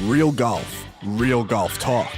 Real golf talk.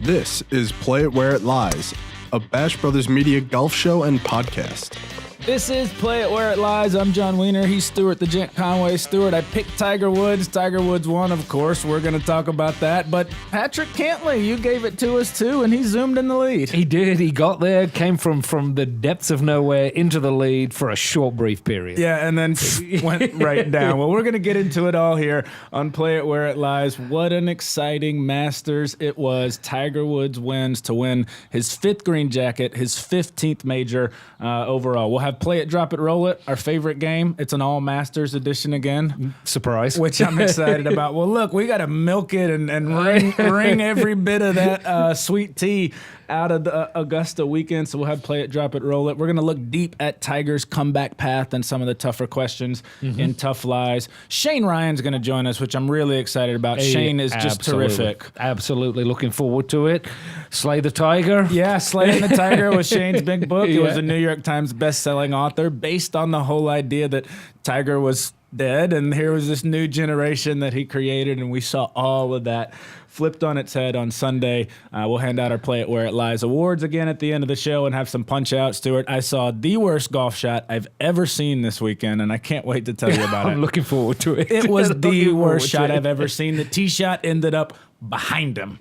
This is Play It Where It Lies, a Bash Brothers Media golf show and podcast. This is Play It Where It Lies. I'm John Wiener. He's Stuart, the Gent Conway. Stuart, I picked Tiger Woods. Tiger Woods won, of course. We're going to talk about that. But Patrick Cantlay, you gave it to us too, and he zoomed in the lead. He did. He got there, came from the depths of nowhere into the lead for a short, brief period. Yeah, and then went right down. Well, we're going to get into it all here on Play It Where It Lies. What an exciting Masters it was. Tiger Woods wins to win his fifth green jacket, his 15th major overall. We'll have Play It, Drop It, Roll It, our favorite game. It's an all Masters edition again. Surprise. Which I'm excited about. Well, look, we got to milk it and wring every bit of that sweet tea out of the Augusta weekend. So we'll have Play It, Drop It, Roll It. We're going to look deep at Tiger's comeback path and some of the tougher questions in Tough Lies. Shane Ryan's going to join us, which I'm really excited about. Shane is just terrific. Absolutely looking forward to it. Slay the Tiger. Yeah, Slaying the Tiger was Shane's big book. It was a New York Times best-selling author based on the whole idea that Tiger was dead, and here was this new generation that he created, and we saw all of that flipped on its head on Sunday. We'll hand out our Play It Where It Lies awards again at the end of the show and have some punch-out. Stuart, I saw the worst golf shot I've ever seen this weekend, and I can't wait to tell you about it. I'm looking forward to it. It was the worst shot I've ever seen. The tee shot ended up behind him,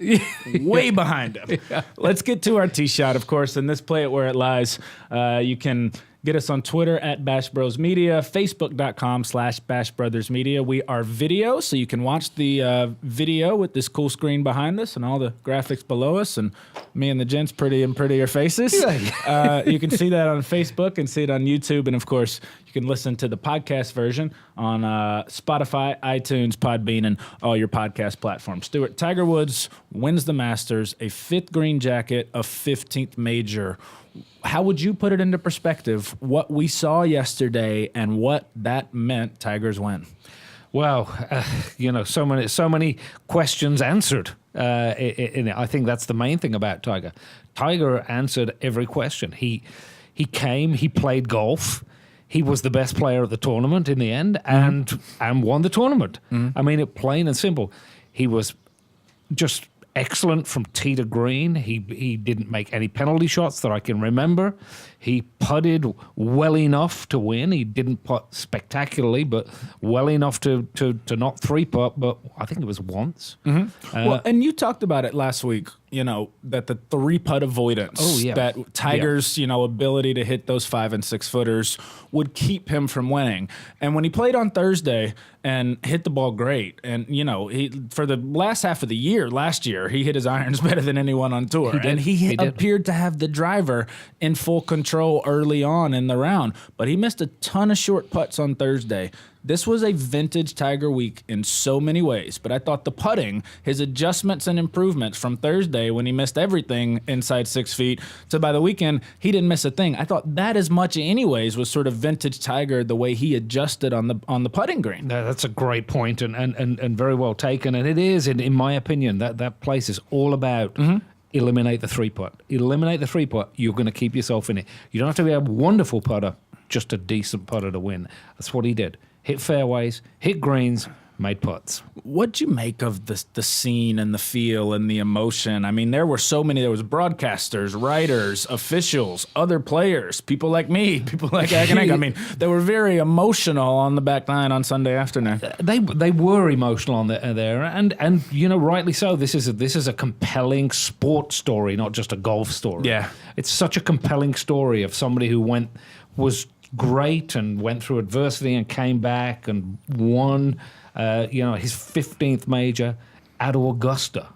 way behind him. Yeah. Let's get to our tee shot, of course, and this Play It Where It Lies. You can get us on Twitter at Bash Bros Media, Facebook.com/Bash Brothers Media. We are video, so you can watch the video with this cool screen behind us and all the graphics below us, and me and the gents' pretty and prettier faces. You can see that on Facebook and see it on YouTube, and of course, you can listen to the podcast version on Spotify, iTunes, Podbean, and all your podcast platforms. Stuart, Tiger Woods wins the Masters, a fifth green jacket, a 15th major. How would you put it into perspective, what we saw yesterday and what that meant Tiger's win? Well, so many questions answered. I think that's the main thing about Tiger. Tiger answered every question. He came, he played golf. He was the best player at the tournament in the end and won the tournament. I mean, it plain and simple. He was just excellent from tee to green. He didn't make any penalty shots that I can remember. He putted well enough to win. He didn't putt spectacularly, but well enough to not three putt, but I think it was once. Well, and you talked about it last week, that the three putt avoidance, that Tiger's, ability to hit those 5 and 6 footers would keep him from winning. And when he played on Thursday and hit the ball great, and, he for the last half of the year, last year, he hit his irons better than anyone on tour. He appeared to have the driver in full control early on in the round, but he missed a ton of short putts on Thursday. This was a vintage Tiger week in so many ways, but I thought the putting, his adjustments and improvements from Thursday when he missed everything inside 6 feet to by the weekend, he didn't miss a thing. I thought that as much anyways was sort of vintage Tiger, the way he adjusted on the putting green. That's a great point and very well taken. And it is, in my opinion, that place is all about eliminate the three putt. Eliminate the three putt, you're going to keep yourself in it. You don't have to be a wonderful putter, just a decent putter to win. That's what he did. Hit fairways, hit greens, made putts. What'd you make of the scene and the feel and the emotion? I mean, there were so many. There was broadcasters, writers, officials, other players, people like me, people like Aganek. I mean, they were very emotional on the back nine on Sunday afternoon. They were emotional on there, and rightly so. This is a compelling sports story, not just a golf story. Yeah, it's such a compelling story of somebody who was great and went through adversity and came back and won, his 15th major at Augusta.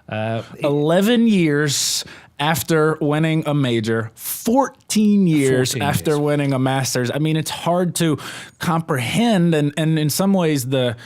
11 years after winning a major, 14 years after winning a Masters. I mean, it's hard to comprehend, and in some ways the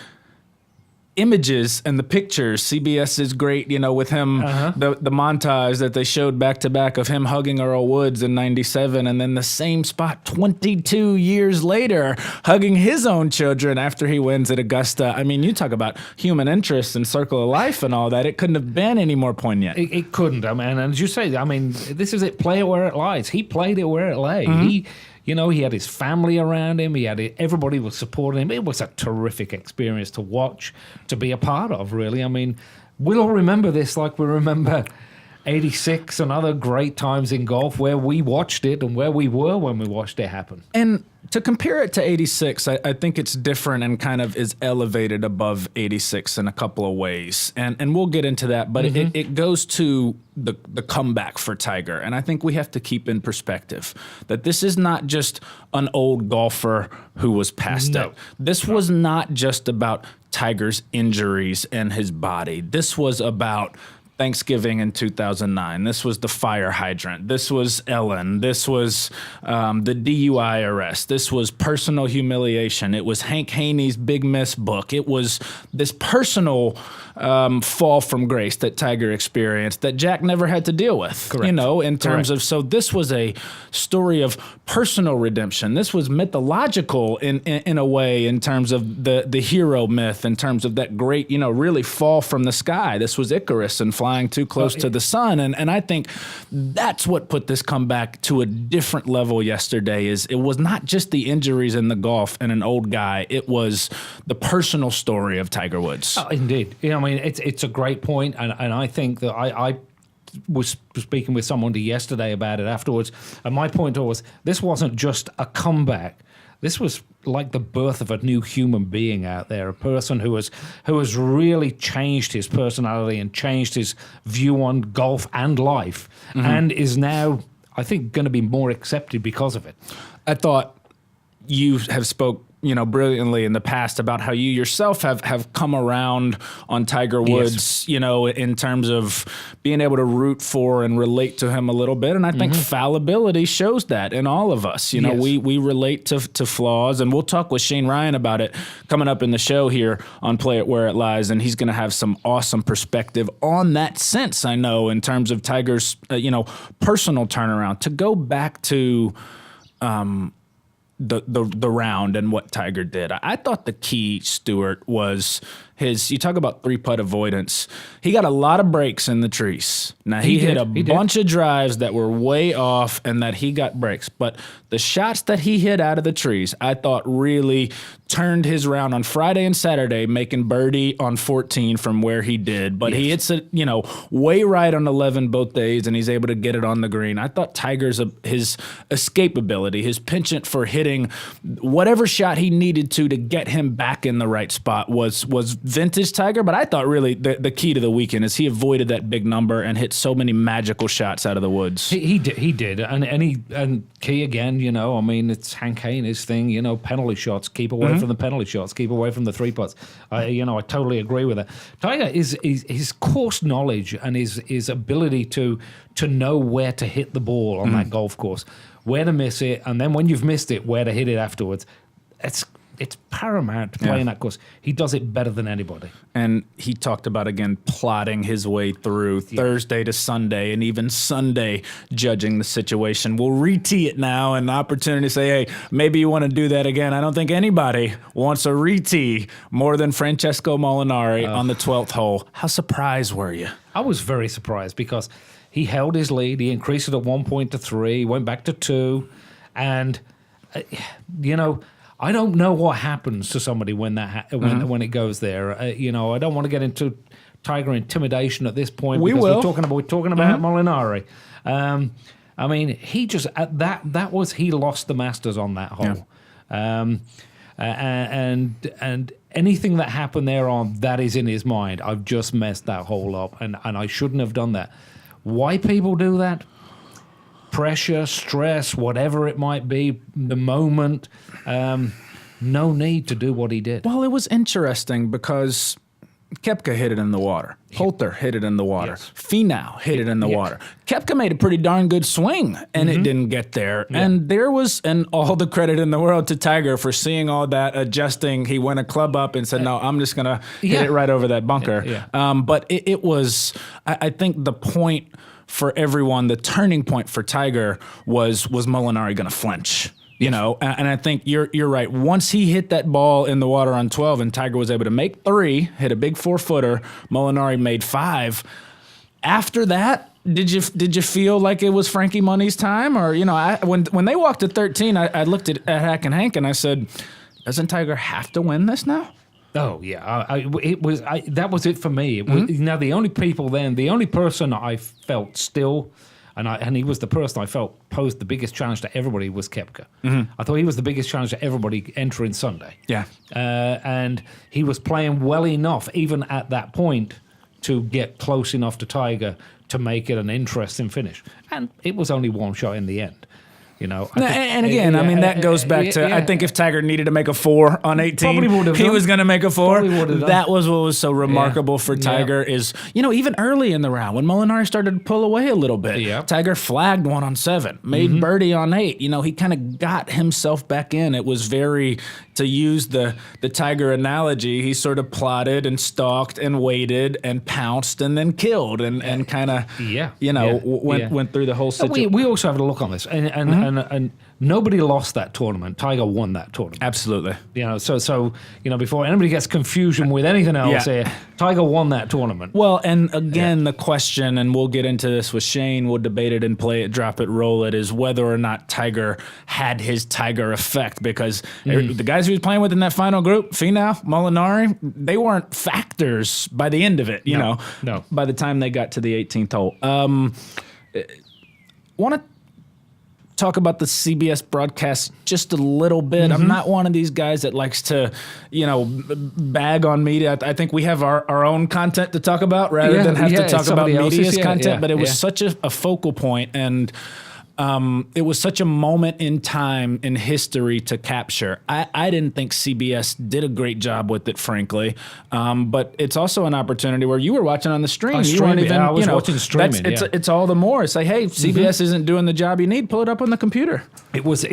images and the pictures, CBS is great, with him, the montage that they showed back to back of him hugging Earl Woods in 97, and then the same spot 22 years later, hugging his own children after he wins at Augusta. I mean, you talk about human interest and circle of life and all that. It couldn't have been any more poignant. It couldn't. I mean, and as you say, this is it, play it where it lies. He played it where it lay. You know, he had his family around him. Everybody was supporting him. It was a terrific experience to watch, to be a part of, really. I mean, we'll all remember this like we remember 86 and other great times in golf where we watched it and where we were when we watched it happen. And to compare it to 86, I think it's different and kind of is elevated above 86 in a couple of ways. And we'll get into that, but it goes to the comeback for Tiger. And I think we have to keep in perspective that this is not just an old golfer who was passed out. This was not just about Tiger's injuries and his body. This was about Thanksgiving in 2009. This was the fire hydrant. This was Ellen. This was the DUI arrest. This was personal humiliation. It was Hank Haney's Big Miss book. It was this personal fall from grace that Tiger experienced that Jack never had to deal with. Correct. You know, in terms Correct. of, so this was a story of personal redemption. This was mythological in a way, in terms of the hero myth, in terms of that great, you know, really fall from the sky. This was Icarus and flying too close to the sun. And I think that's what put this comeback to a different level yesterday. Is it was not just the injuries in the golf and an old guy. It was the personal story of Tiger Woods. Oh, indeed. You know, I mean, it's a great point, and I think that I was speaking with someone yesterday about it afterwards, and my point was this wasn't just a comeback. This was like the birth of a new human being out there, a person who has really changed his personality and changed his view on golf and life, and is now, I think, going to be more accepted because of it. I thought you have spoke, you know, brilliantly in the past about how you yourself have come around on Tiger Woods, Yes. you know, in terms of being able to root for and relate to him a little bit. And I think fallibility shows that in all of us. You know, Yes. we relate to flaws, and we'll talk with Shane Ryan about it coming up in the show here on Play It Where It Lies. And he's going to have some awesome perspective on that sense, I know, in terms of Tiger's, you know, personal turnaround. To go back to the round and what Tiger did. I thought the key, Stuart, was you talk about three-putt avoidance. He got a lot of breaks in the trees. Now, he hit a bunch of drives that were way off and that he got breaks. But the shots that he hit out of the trees, I thought really turned his round on Friday and Saturday, making birdie on 14 from where he did. But he hits it, you know, way right on 11 both days, and he's able to get it on the green. I thought Tiger's, his escapability, his penchant for hitting whatever shot he needed to get him back in the right spot was vintage Tiger. But I thought really the key to the weekend is he avoided that big number and hit so many magical shots out of the woods. He did, and key again. You know, I mean, it's Hank Haney's thing. You know, penalty shots, keep away from the penalty shots, keep away from the three putts. You know, I totally agree with that. Tiger is his course knowledge and his ability to know where to hit the ball on that golf course, where to miss it, and then when you've missed it, where to hit it afterwards. It's paramount to play in that course. He does it better than anybody. And he talked about, again, plotting his way through Thursday to Sunday, and even Sunday judging the situation. We'll re-tee it now, and the opportunity to say, hey, maybe you want to do that again. I don't think anybody wants a re-tee more than Francesco Molinari on the 12th hole. How surprised were you? I was very surprised because he held his lead. He increased it at 1 point to 3, went back to 2, and, you know, I don't know what happens to somebody when when it goes there. You know, I don't want to get into Tiger intimidation at this point. We're talking about Molinari. I mean, he just he lost the Masters on that hole. And anything that happened there on that is in his mind. I've just messed that hole up, and I shouldn't have done that. Why people do that? Pressure, stress, whatever it might be, the moment, no need to do what he did. Well, it was interesting because Koepka hit it in the water. Poulter hit it in the water. Yes. Finau hit it in the water. Koepka made a pretty darn good swing, and it didn't get there. Yeah. And all the credit in the world to Tiger for seeing all that, adjusting. He went a club up and said, no, I'm just going to hit it right over that bunker. But it was, I think the point for everyone, the turning point for Tiger was Molinari going to flinch? You know, and I think you're right. Once he hit that ball in the water on 12 and Tiger was able to make 3, hit a big 4-footer, Molinari made 5. After that, Did you feel like it was Frankie Money's time, or when they walked to 13, I looked at Hack and Hank and I said, doesn't Tiger have to win this now? Oh yeah, that was it for me. It was, now the only person I felt still, and he was the person I felt posed the biggest challenge to everybody was Koepka. I thought he was the biggest challenge to everybody entering Sunday. Yeah, and he was playing well enough even at that point to get close enough to Tiger to make it an interesting finish. And it was only one shot in the end. That goes back to, I think if Tiger needed to make a 4 on 18, he was going to make a 4. That was what was so remarkable for Tiger is, even early in the round, when Molinari started to pull away a little bit, Tiger flagged 1 on 7, made birdie on 8. He kind of got himself back in. It was very, to use the Tiger analogy, he sort of plotted and stalked and waited and pounced and then killed and kind of, went through the whole situation. We also have a look on this, and nobody lost that tournament. Tiger won that tournament. Absolutely. So before anybody gets confusion with anything else here, Tiger won that tournament. Well, and again, the question, and we'll get into this with Shane, we'll debate it and play it, drop it, roll it, is whether or not Tiger had his Tiger effect, because the guys he was playing with in that final group, Finau, Molinari, they weren't factors by the end of it, No. by the time they got to the 18th hole. Want to talk about the CBS broadcast just a little bit. I'm not one of these guys that likes to, bag on media. I think we have our own content to talk about rather than have to talk about media's content. But it was such a focal point, and it was such a moment in time in history to capture. I didn't think CBS did a great job with it, frankly. But it's also an opportunity where you were watching on the stream. I was watching streaming. It's all the more. It's like, hey, CBS isn't doing the job you need. Pull it up on the computer. It was.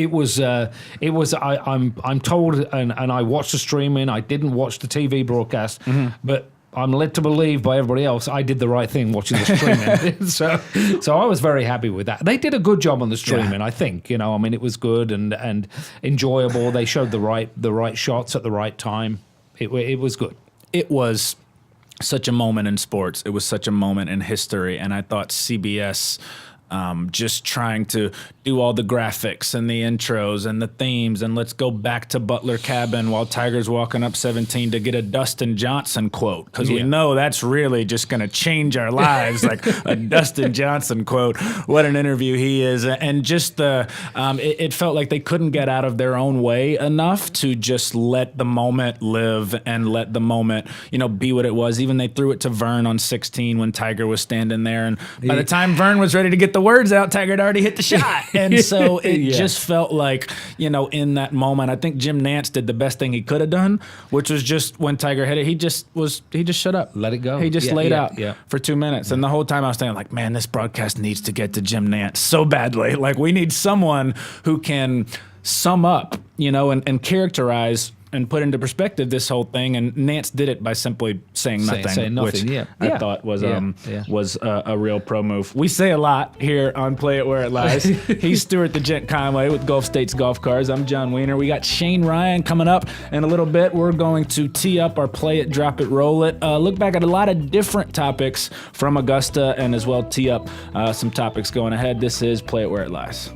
I'm told, and I watched the streaming. I didn't watch the TV broadcast, but I'm led to believe by everybody else I did the right thing watching the streaming. so I was very happy with that. They did a good job on the streaming, I think. It was good and enjoyable. They showed the right shots at the right time. It was good. It was such a moment in sports. It was such a moment in history, and I thought CBS just trying to do all the graphics and the intros and the themes, and let's go back to Butler Cabin while Tiger's walking up 17 to get a Dustin Johnson quote, because we know that's really just going to change our lives, like a Dustin Johnson quote. What an interview he is. And just it felt like they couldn't get out of their own way enough to just let the moment live and let the moment, be what it was. Even they threw it to Vern on 16 when Tiger was standing there, and by the time Vern was ready to get the words out, Tiger had already hit the shot. And so it just felt like, in that moment, I think Jim Nantz did the best thing he could have done, which was just when Tiger hit it, he just shut up. Let it go. He just laid out for 2 minutes. And the whole time I was thinking, like, man, this broadcast needs to get to Jim Nantz so badly. Like, we need someone who can sum up, and characterize and put into perspective this whole thing, and Nance did it by simply saying nothing, which I thought was a real pro move. We say a lot here on Play It Where It Lies. He's Stuart the Gent Conway with Gulf States Golf Cars. I'm John Wiener. We got Shane Ryan coming up in a little bit. We're going to tee up our Play It, Drop It, Roll It. Look back at a lot of different topics from Augusta, and as well tee up some topics going ahead. This is Play It Where It Lies.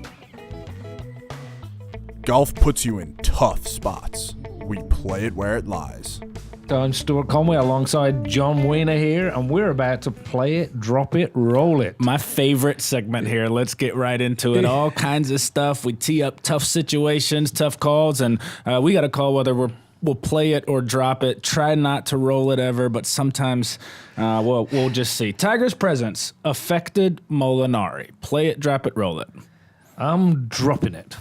Golf puts you in tough spots. We play it where it lies. I'm Stuart Conway alongside John Wiener here, and we're about to play it, drop it, roll it. My favorite segment here. Let's get right into it. All kinds of stuff. We tee up tough situations, tough calls, and we got a call whether we'll play it or drop it. Try not to roll it ever, but sometimes we'll just see. Tiger's presence affected Molinari. Play it, drop it, roll it. I'm dropping it.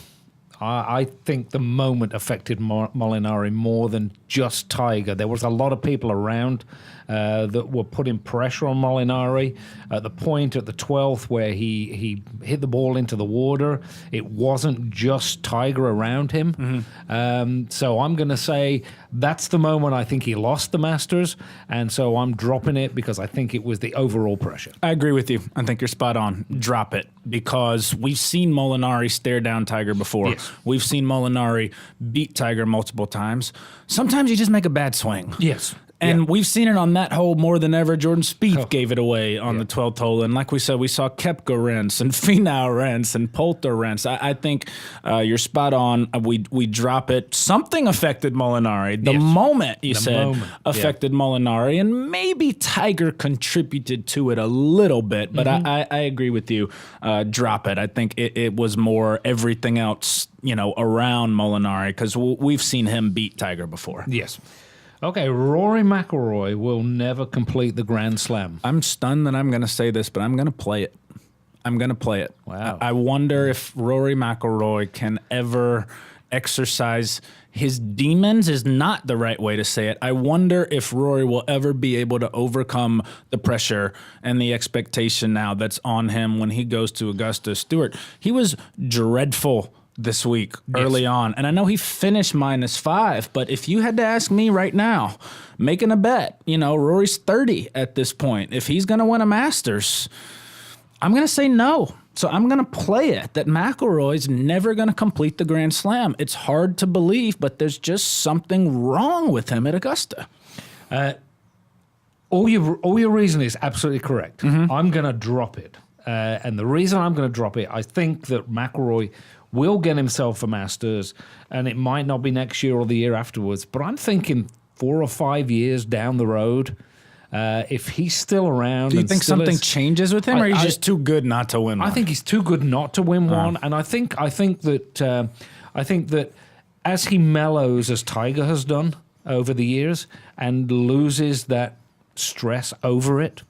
I think the moment affected Molinari more than just Tiger. There was a lot of people around that were putting pressure on Molinari. At the point at the 12th where he hit the ball into the water, it wasn't just Tiger around him. So I'm going to say that's the moment I think he lost the Masters, and so I'm dropping it because I think it was the overall pressure. I agree with you. I think you're spot on. Drop it, because we've seen Molinari stare down Tiger before. Yes. We've seen Molinari beat Tiger multiple times. Sometimes you just make a bad swing. Yes. And we've seen it on that hole more than ever. Jordan Spieth gave it away on the 12th hole. And like we said, we saw Koepka rinse and Finau rinse and Poulter rinse. I think you're spot on. We drop it. Something affected Molinari. The moment you said affected Molinari. And maybe Tiger contributed to it a little bit. But I agree with you. Drop it. I think it was more everything else, around Molinari, because we've seen him beat Tiger before. Yes. Okay, Rory McIlroy will never complete the Grand Slam. I'm stunned that I'm going to say this, but I'm going to play it. Wow. I wonder if Rory McIlroy can ever exercise his demons is not the right way to say it. I wonder if Rory will ever be able to overcome the pressure and the expectation now that's on him when he goes to Augusta. Stuart, he was dreadful this week early on. And I know he finished -5, but if you had to ask me right now, making a bet, Rory's 30 at this point. If he's going to win a Masters, I'm going to say no. So I'm going to play it that McIlroy's never going to complete the Grand Slam. It's hard to believe, but there's just something wrong with him at Augusta. All your reason is absolutely correct. I'm going to drop it. And the reason I'm going to drop it, I think that McIlroy will get himself a Masters, and it might not be next year or the year afterwards, but I'm thinking 4 or 5 years down the road, if he's still around. Do you think something changes with him, or he's just too good not to win one? I think he's too good not to win one, and I think that as he mellows, as Tiger has done over the years, and loses that stress over it,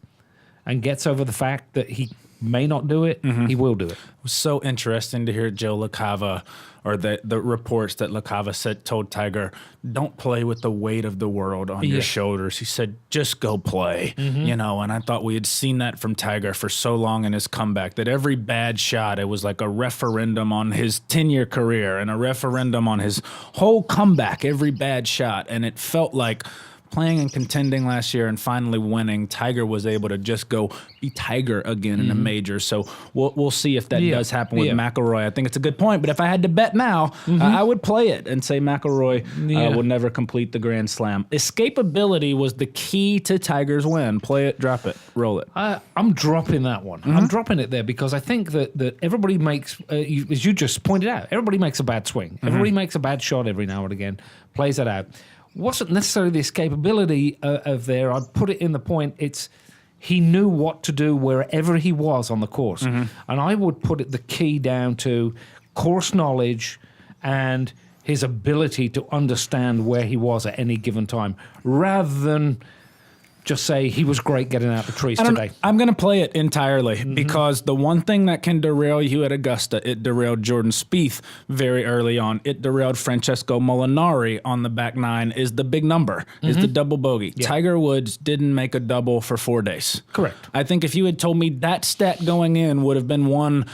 and gets over the fact that he may not do it, he will do it. It was so interesting to hear Joe LaCava, or the reports that LaCava told Tiger, don't play with the weight of the world on your shoulders. He said, just go play, and I thought we had seen that from Tiger for so long in his comeback, that every bad shot, it was like a referendum on his 10-year career and a referendum on his whole comeback, every bad shot. And it felt like playing and contending last year and finally winning, Tiger was able to just go be Tiger again in a major. So we'll see if that does happen with McIlroy. I think it's a good point. But if I had to bet now, I would play it and say McIlroy will never complete the Grand Slam. Escapability was the key to Tiger's win. Play it, drop it, roll it. I'm dropping that one. I'm dropping it there because I think that everybody makes, as you just pointed out, everybody makes a bad swing. Everybody makes a bad shot every now and again, plays that out. Wasn't necessarily the escapability of there. I'd put it in the point. It's he knew what to do wherever he was on the course. And I would put the key down to course knowledge and his ability to understand where he was at any given time, rather than just say he was great getting out the trees today. I'm going to play it entirely because the one thing that can derail you at Augusta, it derailed Jordan Spieth very early on. It derailed Francesco Molinari on the back nine, is the big number, is the double bogey. Yeah. Tiger Woods didn't make a double for 4 days. Correct. I think if you had told me that stat going in would have been one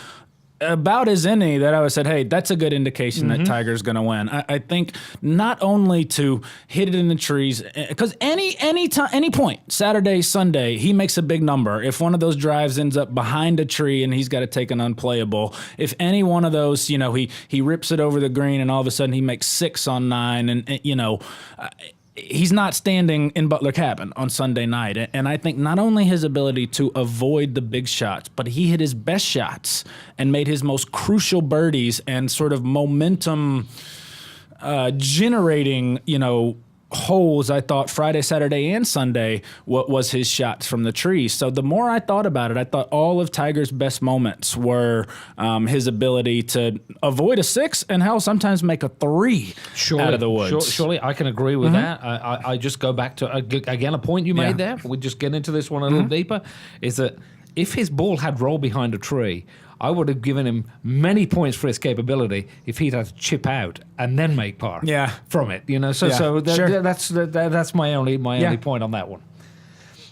about as any that I would have said, hey, that's a good indication that Tiger's going to win. I think not only to hit it in the trees, because any point, Saturday, Sunday, he makes a big number. If one of those drives ends up behind a tree and he's got to take an unplayable, if any one of those, he rips it over the green and all of a sudden he makes 6 on 9 and he's not standing in Butler Cabin on Sunday night. And I think not only his ability to avoid the big shots, but he hit his best shots and made his most crucial birdies and sort of momentum generating, holes, I thought Friday, Saturday, and Sunday, what was his shots from the trees. So the more I thought about it, I thought all of Tiger's best moments were his ability to avoid a 6 and hell, sometimes make a 3 out of the woods. Surely I can agree with that. I just go back to, again, a point you made there. We just get into this one a little deeper, is that if his ball had rolled behind a tree, I would have given him many points for his capability if he'd had to chip out and then make par from it. So that's my only point on that one.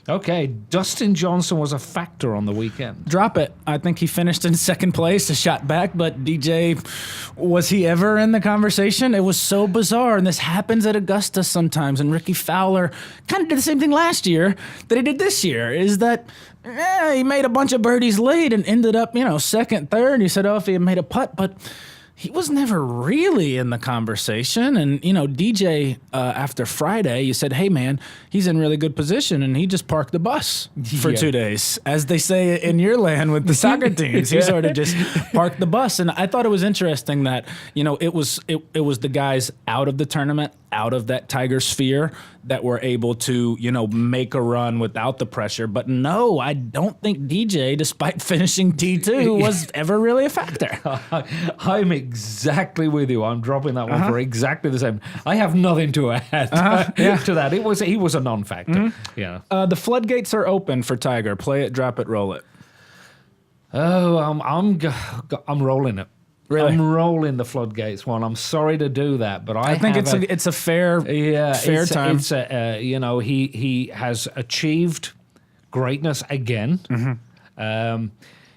Okay, Dustin Johnson was a factor on the weekend. Drop it. I think he finished in second place, a shot back, but DJ, was he ever in the conversation? It was so bizarre, and this happens at Augusta sometimes, and Ricky Fowler kind of did the same thing last year that he did this year, is that he made a bunch of birdies late and ended up, second, third, and he said, if he had made a putt, but he was never really in the conversation. And, DJ, after Friday, you said, hey, man, he's in really good position. And he just parked the bus for 2 days. As they say in your land with the soccer teams, he sort of just parked the bus. And I thought it was interesting that, it was the guys out of the tournament, out of that Tiger sphere, that were able to, make a run without the pressure. But no, I don't think DJ, despite finishing T2, was ever really a factor. I'm exactly with you. I'm dropping that one for exactly the same. I have nothing to add to that. He was a non-factor. Yeah. The floodgates are open for Tiger. Play it, drop it, roll it. Oh, I'm rolling it. Really? I'm rolling the floodgates one. I'm sorry to do that, but I think it's a fair time. It's he has achieved greatness again.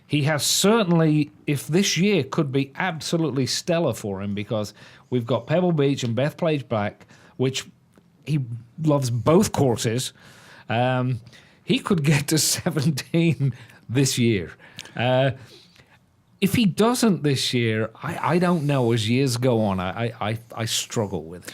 He has certainly, if this year could be absolutely stellar for him, because we've got Pebble Beach and Bethpage Black, which he loves both courses. He could get to 17 this year. If he doesn't this year, I don't know. As years go on, I struggle with it.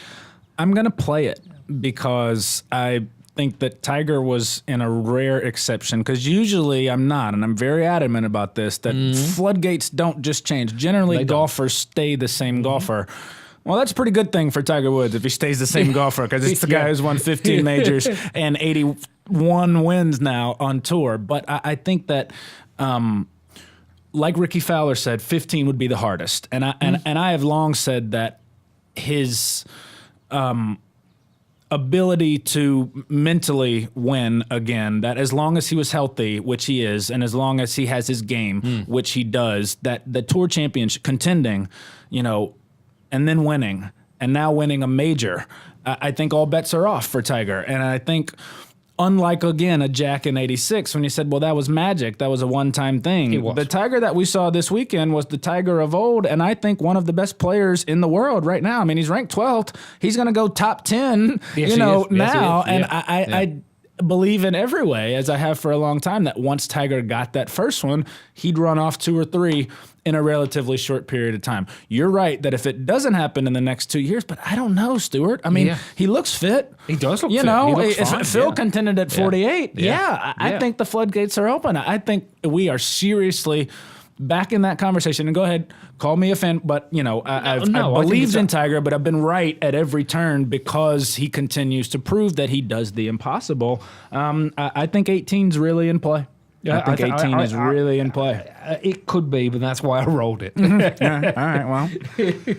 I'm going to play it because I think that Tiger was in a rare exception, because usually I'm not, and I'm very adamant about this, that floodgates don't just change. Generally, golfers stay the same golfer. Well, that's a pretty good thing for Tiger Woods if he stays the same golfer, because it's the guy who's won 15 majors and 81 wins now on tour. But I think that... like Ricky Fowler said, 15 would be the hardest, and I have long said that his ability to mentally win again, that as long as he was healthy, which he is, and as long as he has his game, which he does, that the Tour Championship contending, and then winning, and now winning a major, I think all bets are off for Tiger, and I think. Unlike, again, a Jack in 86, when you said, well, that was magic, that was a one-time thing. The Tiger that we saw this weekend was the Tiger of old, and I think one of the best players in the world right now. I mean, he's ranked 12th. He's going to go top 10, now. And I believe in every way, as I have for a long time, that once Tiger got that first one, he'd run off 2 or 3 in a relatively short period of time. You're right that if it doesn't happen in the next 2 years, but I don't know, Stuart. I mean, he looks fit. He does look fit. He looks if fine. Phil contended at 48, I think the floodgates are open. I think we are seriously back in that conversation. And go ahead, call me a fan, but I've believed in Tiger, but I've been right at every turn because he continues to prove that he does the impossible. I think 18's really in play. I think 18 is really in play. It could be, but that's why I rolled it. Yeah, all right, well.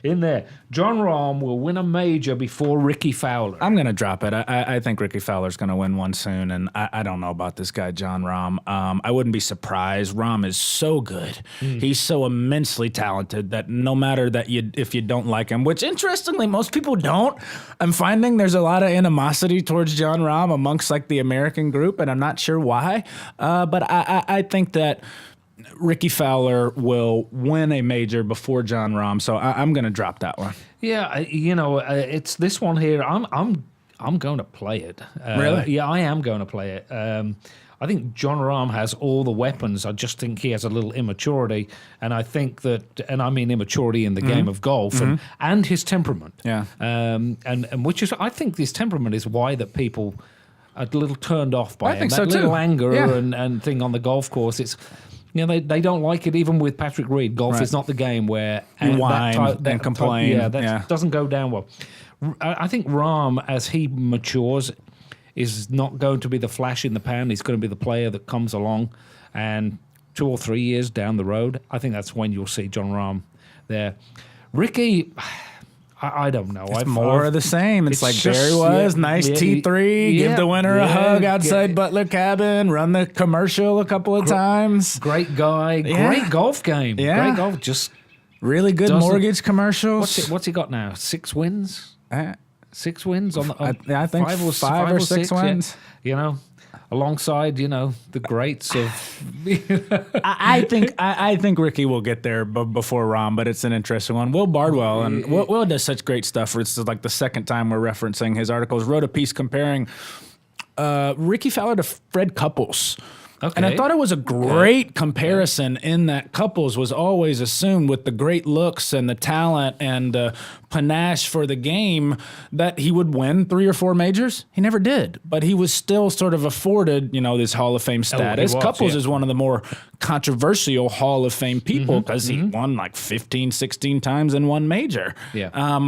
In there, Jon Rahm will win a major before Ricky Fowler. I'm going to drop it. I think Ricky Fowler's going to win one soon, and I don't know about this guy, Jon Rahm. I wouldn't be surprised. Rahm is so good. He's so immensely talented that no matter that if you don't like him, which interestingly most people don't, I'm finding there's a lot of animosity towards Jon Rahm amongst like the American group, and I'm not sure why. But I think that Ricky Fowler will win a major before Jon Rahm, so I'm going to drop that one. Yeah, it's this one here. I'm going to play it. Really? Yeah, I am going to play it. I think Jon Rahm has all the weapons. I just think he has a little immaturity, and I think that, and I mean immaturity in the game of golf, and his temperament. Yeah. And which is, I think his temperament is why that people are a little turned off by him. I think that so little too. anger and thing on the golf course. It's. They don't like it even with Patrick Reed. Golf is not the game where you whine and complain. That doesn't go down well. I think Rahm, as he matures, is not going to be the flash in the pan. He's going to be the player that comes along, and 2 or 3 years down the road, I think that's when you'll see Jon Rahm there. Ricky, I don't know. It's more of the same. It's like just, there he was, nice T3, give the winner a hug outside Butler Cabin, run the commercial a couple of times. Great guy, great golf game. Yeah. Great golf, just really good mortgage commercials. What's he got now? 6 wins? 6 wins on the I think five or six wins. Yeah. Alongside, the greats of. I think Ricky will get there before Rahm, but it's an interesting one. Will Bardwell, and Will does such great stuff. This is like the second time we're referencing his articles. Wrote a piece comparing Ricky Fowler to Fred Couples. Okay. And I thought it was a great comparison in that Couples was always assumed with the great looks and the talent and the panache for the game that he would win 3 or 4 majors. He never did, but he was still sort of afforded, this Hall of Fame status. Couples is one of the more controversial Hall of Fame people because he won like 15, 16 times in one major. Yeah.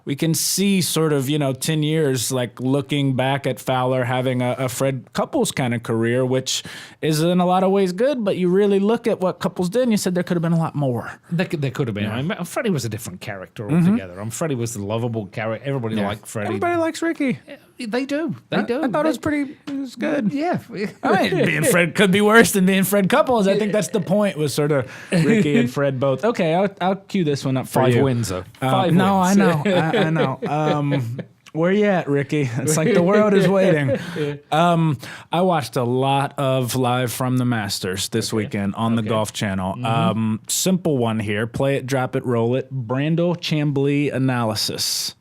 We can see sort of, 10 years, like looking back at Fowler having a Fred Couples kind of career, which is in a lot of ways good, but you really look at what Couples did and you said there could have been a lot more. There could have been. Yeah. I mean, Freddie was a different character altogether. Freddie was the lovable character. Everybody liked Freddie. Everybody likes Ricky. They do. They do. I thought it was good. Yeah. I mean, being Fred could be worse than being Fred Couples. I think that's the point, was sort of Ricky and Fred both. Okay, I'll cue this one up for 5 you. wins, though. 5 wins. No, I know. I know. Where you at, Ricky? It's like the world is waiting. I watched a lot of Live from the Masters this weekend on the Golf Channel. Simple one here. Play it, drop it, roll it. Brandel Chambly analysis.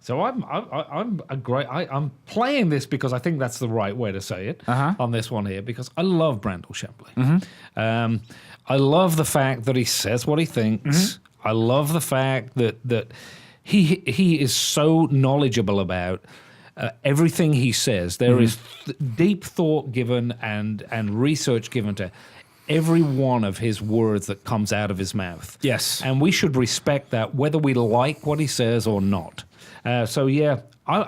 So I'm playing this because I think that's the right way to say it on this one here, because I love Brandel Chambly. I love the fact that he says what he thinks. I love the fact that he is so knowledgeable about everything he says. There is deep thought given and research given to every one of his words that comes out of his mouth. Yes. And we should respect that, whether we like what he says or not. I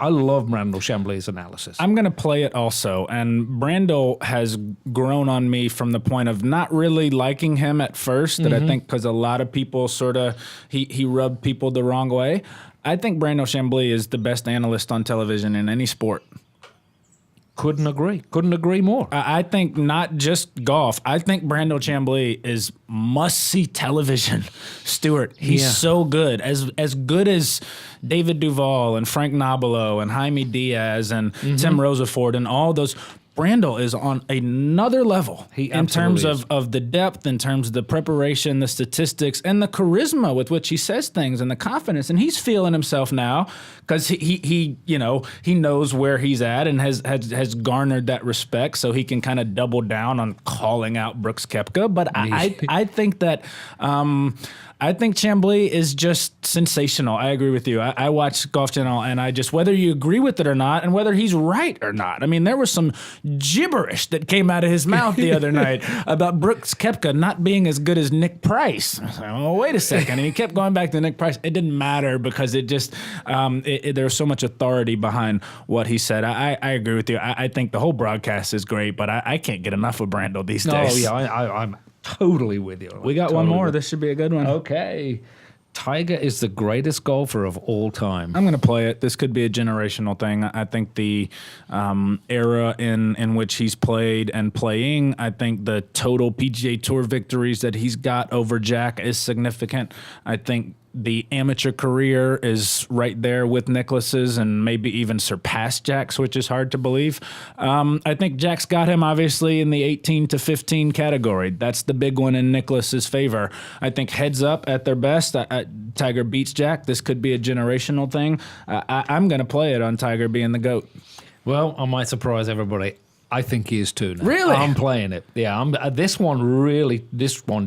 love Brandel Chambly's analysis. I'm going to play it also. And Brandel has grown on me from the point of not really liking him at first, that I think because a lot of people sort of, he rubbed people the wrong way. I think Brandel Chambly is the best analyst on television in any sport. Couldn't agree more. I think not just golf. I think Brandel Chambly is must-see television. Stuart, he's so good. As good as David Duval and Frank Nobilo and Jaime Diaz and Tim Roseford and all those. Brandel is on another level in terms of the depth, in terms of the preparation, the statistics, and the charisma with which he says things and the confidence. And he's feeling himself now because he knows where he's at and has garnered that respect, so he can kind of double down on calling out Brooks Koepka. But I think that. I think Chambly is just sensational. I agree with you. I watch Golf Channel, and I just, whether you agree with it or not, and whether he's right or not. I mean, there was some gibberish that came out of his mouth the other night about Brooks Koepka not being as good as Nick Price. I was like, oh, wait a second. And he kept going back to Nick Price. It didn't matter because it just, there was so much authority behind what he said. I agree with you. I think the whole broadcast is great, but I can't get enough of Brandel these days. Oh, yeah, I'm totally with you. We got one more. This should be a good one. Okay. Tiger is the greatest golfer of all time. I'm going to play it. This could be a generational thing. I think the era in which he's played and playing, I think the total PGA Tour victories that he's got over Jack is significant. I think the amateur career is right there with Nicklaus's and maybe even surpassed Jack's, which is hard to believe. I think Jack's got him obviously in the 18 to 15 category. That's the big one in Nicklaus's favor. I think heads up at their best, Tiger beats Jack. This could be a generational thing. I'm going to play it on Tiger being the GOAT. Well, I might surprise everybody. I think he is too now. Really? I'm playing it. Yeah, this one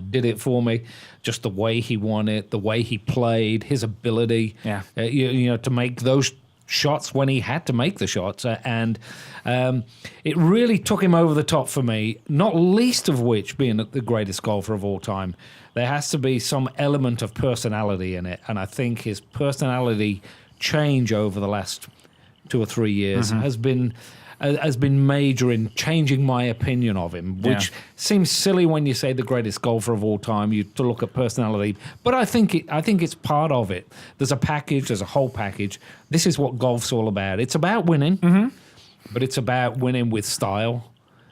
did it for me. Just the way he won it, the way he played, his ability, to make those shots when he had to make the shots. And it really took him over the top for me, not least of which being the greatest golfer of all time. There has to be some element of personality in it. And I think his personality change over the last 2 or 3 years has been major in changing my opinion of him, which seems silly when you say the greatest golfer of all time, to look at personality. But I think it's part of it. There's a whole package. This is what golf's all about. It's about winning, but it's about winning with style.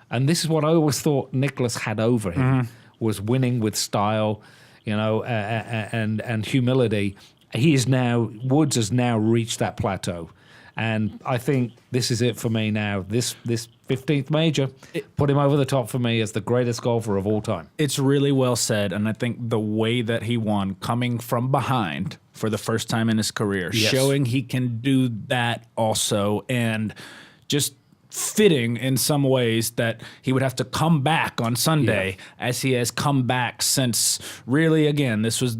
And this is what I always thought Nicklaus had over him, was winning with style, and humility. Woods has now reached that plateau. And I think this is it for me now. This 15th major put him over the top for me as the greatest golfer of all time. It's really well said, and I think the way that he won, coming from behind for the first time in his career, showing he can do that also, and just fitting in some ways that he would have to come back on Sunday as he has come back since really, again, this was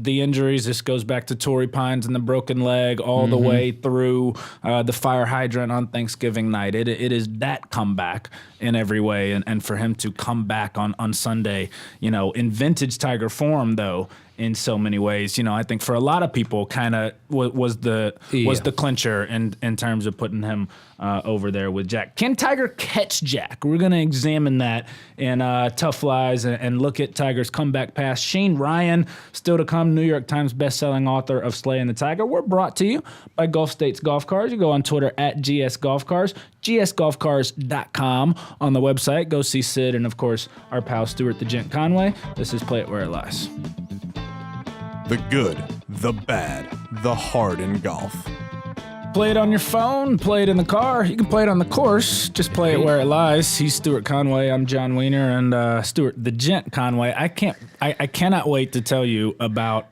the injuries. This goes back to Torrey Pines and the broken leg all the way through the fire hydrant on Thanksgiving night. It is that comeback in every way. And for him to come back on Sunday, in vintage Tiger form, though, in so many ways, I think for a lot of people, kind of was the clincher in terms of putting him over there with Jack. Can Tiger catch Jack? We're going to examine that in Tough Lies and look at Tiger's comeback pass. Shane Ryan, still to come, New York Times bestselling author of Slaying the Tiger. We're brought to you by Gulf States Golf Cars. You go on Twitter at GS Golf Cars, gsgolfcars.com on the website. Go see Sid and, of course, our pal Stuart the Gent Conway. This is Play It Where It Lies. The good, the bad, the hard in golf. Play it on your phone, play it in the car. You can play it on the course. Just play it where it lies. He's Stuart Conway. I'm John Wiener, and Stuart the Gent Conway. I cannot wait to tell you about,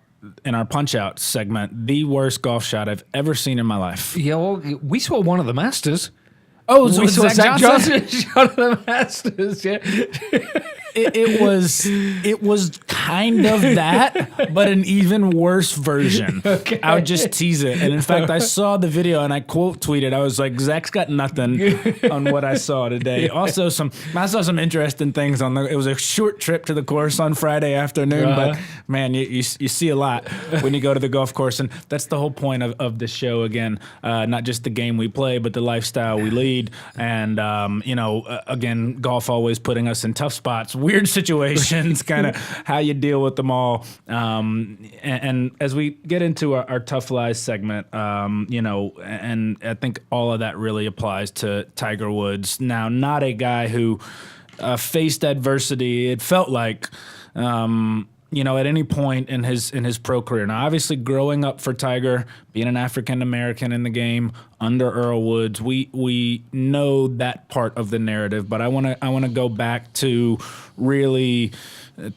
in our Punch-Out segment, the worst golf shot I've ever seen in my life. Yeah, well, we saw one of the Masters. Oh, so we saw Zach Johnson shot of the Masters. Yeah. It was kind of that, but an even worse version. Okay. I would just tease it. And in fact, I saw the video and I quote tweeted. I was like, Zach's got nothing on what I saw today. Yeah. Also, I saw some interesting things it was a short trip to the course on Friday afternoon, but man, you see a lot when you go to the golf course. And that's the whole point of the show again, not just the game we play, but the lifestyle we lead. And, again, golf always putting us in tough spots, weird situations, kind of how you deal with them all. And as we get into our Tough Lies segment, and I think all of that really applies to Tiger Woods. Now, not a guy who faced adversity, it felt like, at any point in his pro career. Now, obviously, growing up for Tiger, being an African American in the game under Earl Woods, we know that part of the narrative. But I want to go back to really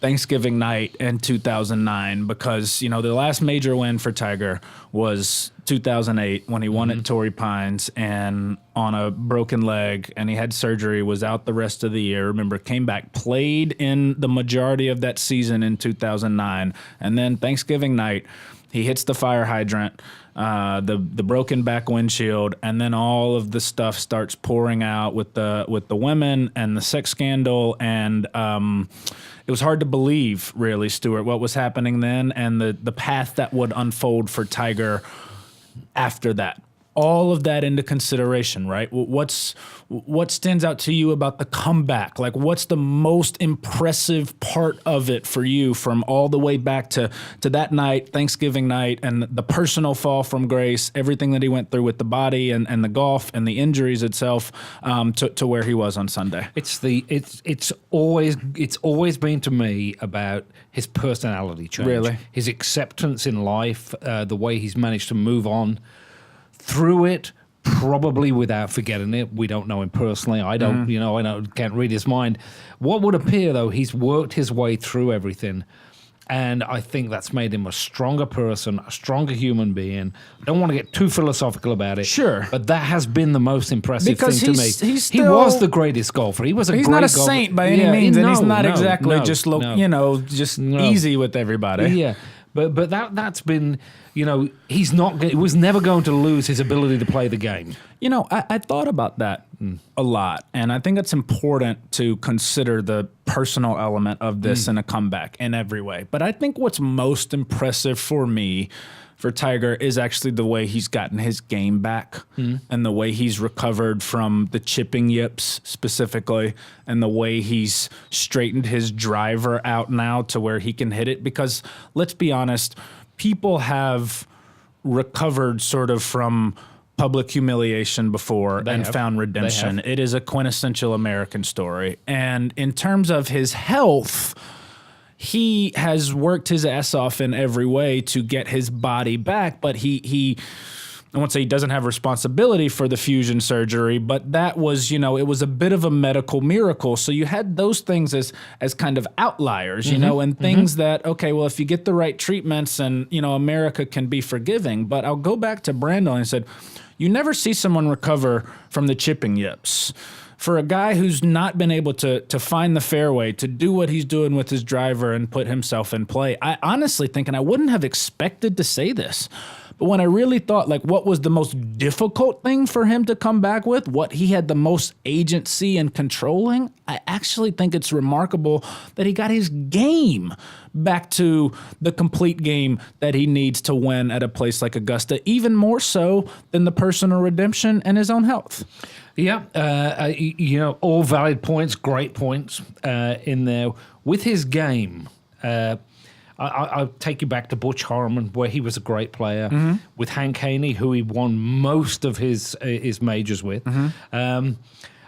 Thanksgiving night in 2009 because the last major win for Tiger was 2008 when he won at Torrey Pines and on a broken leg, and he had surgery, was out the rest of the year. Remember, came back, played in the majority of that season in 2009, and then Thanksgiving night he hits the fire hydrant, the broken back windshield, and then all of the stuff starts pouring out with the women and the sex scandal, and it was hard to believe, really, Stuart, what was happening then and the path that would unfold for Tiger after that. All of that into consideration, right? What stands out to you about the comeback? Like, what's the most impressive part of it for you from all the way back to that night, Thanksgiving night, and the personal fall from grace, everything that he went through with the body and the golf and the injuries itself, to where he was on Sunday? It's always been to me about his personality change, really, his acceptance in life, the way he's managed to move on through it, probably without forgetting it. We don't know him personally. I don't, can't read his mind. What would appear, though, he's worked his way through everything, and I think that's made him a stronger person, a stronger human being. I don't want to get too philosophical about it. Sure. But that has been the most impressive thing to me. He was the greatest golfer. He was a great golfer. He's not a saint by any means, and he's not exactly easy with everybody. Yeah. But that's been, he's not. He was never going to lose his ability to play the game. I thought about that a lot, and I think it's important to consider the personal element of this in a comeback in every way. But I think what's most impressive for me for Tiger is actually the way he's gotten his game back and the way he's recovered from the chipping yips specifically and the way he's straightened his driver out now to where he can hit it. Because let's be honest, people have recovered sort of from public humiliation before and found redemption. It is a quintessential American story. And in terms of his health, he has worked his ass off in every way to get his body back, but I won't say he doesn't have responsibility for the fusion surgery, but that was, it was a bit of a medical miracle. So you had those things as kind of outliers, and things that, okay, well, if you get the right treatments and, America can be forgiving. But I'll go back to Brandon and said, you never see someone recover from the chipping yips. For a guy who's not been able to find the fairway, to do what he's doing with his driver and put himself in play, I honestly think, and I wouldn't have expected to say this, but when I really thought, like, what was the most difficult thing for him to come back with, what he had the most agency in controlling, I actually think it's remarkable that he got his game back to the complete game that he needs to win at a place like Augusta, even more so than the personal redemption and his own health. Yeah, all valid points, great points in there. With his game, I'll take you back to Butch Harmon, where he was a great player. Mm-hmm. With Hank Haney, who he won most of his majors with. Mm-hmm.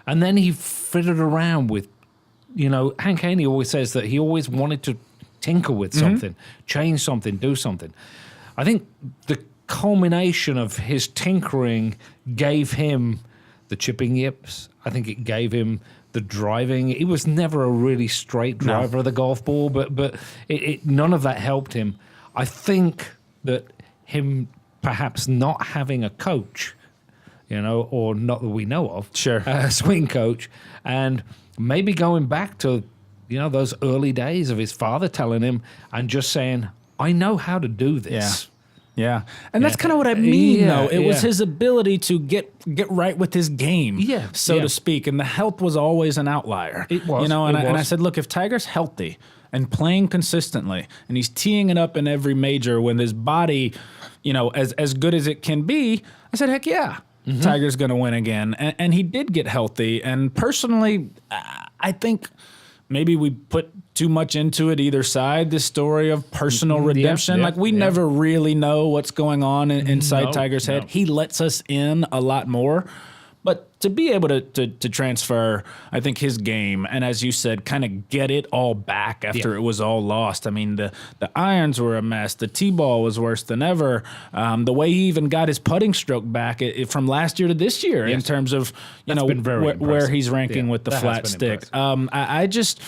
And then he fitted around with, Hank Haney always says that he always wanted to tinker with something, change something, do something. I think the culmination of his tinkering gave him the chipping yips. I think it gave him the driving. He was never a really straight driver of the golf ball, but none of that helped him. I think that him perhaps not having a coach, or not that we know of, a swing coach, and maybe going back to, those early days of his father telling him and just saying, I know how to do this. Yeah. And that's kind of what I mean, though. It was his ability to get right with his game, so to speak. And the health was always an outlier. It was. And I said, look, if Tiger's healthy and playing consistently and he's teeing it up in every major when his body, as good as it can be, I said, heck yeah. Mm-hmm. Tiger's going to win again. And he did get healthy. And personally, I think maybe we put too much into it either side, this story of personal redemption. We never really know what's going on inside Tiger's head. He lets us in a lot more. But to be able to transfer, I think, his game, and as you said, kind of get it all back after it was all lost. I mean, the irons were a mess. The tee ball was worse than ever. The way he even got his putting stroke back from last year to this year in terms of where he's ranking with the flat stick. I just...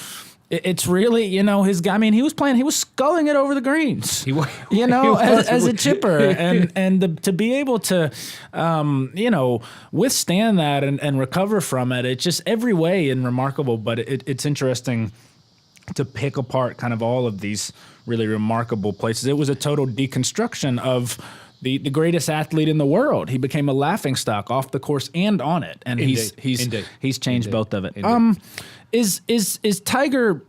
It's really, his guy. I mean, he was sculling it over the greens, as a chipper, and to be able to, withstand that and recover from it. It's just every way and remarkable. But it's interesting to pick apart kind of all of these really remarkable places. It was a total deconstruction of the greatest athlete in the world. He became a laughingstock off the course and on it, and he's changed both of it. Is Tiger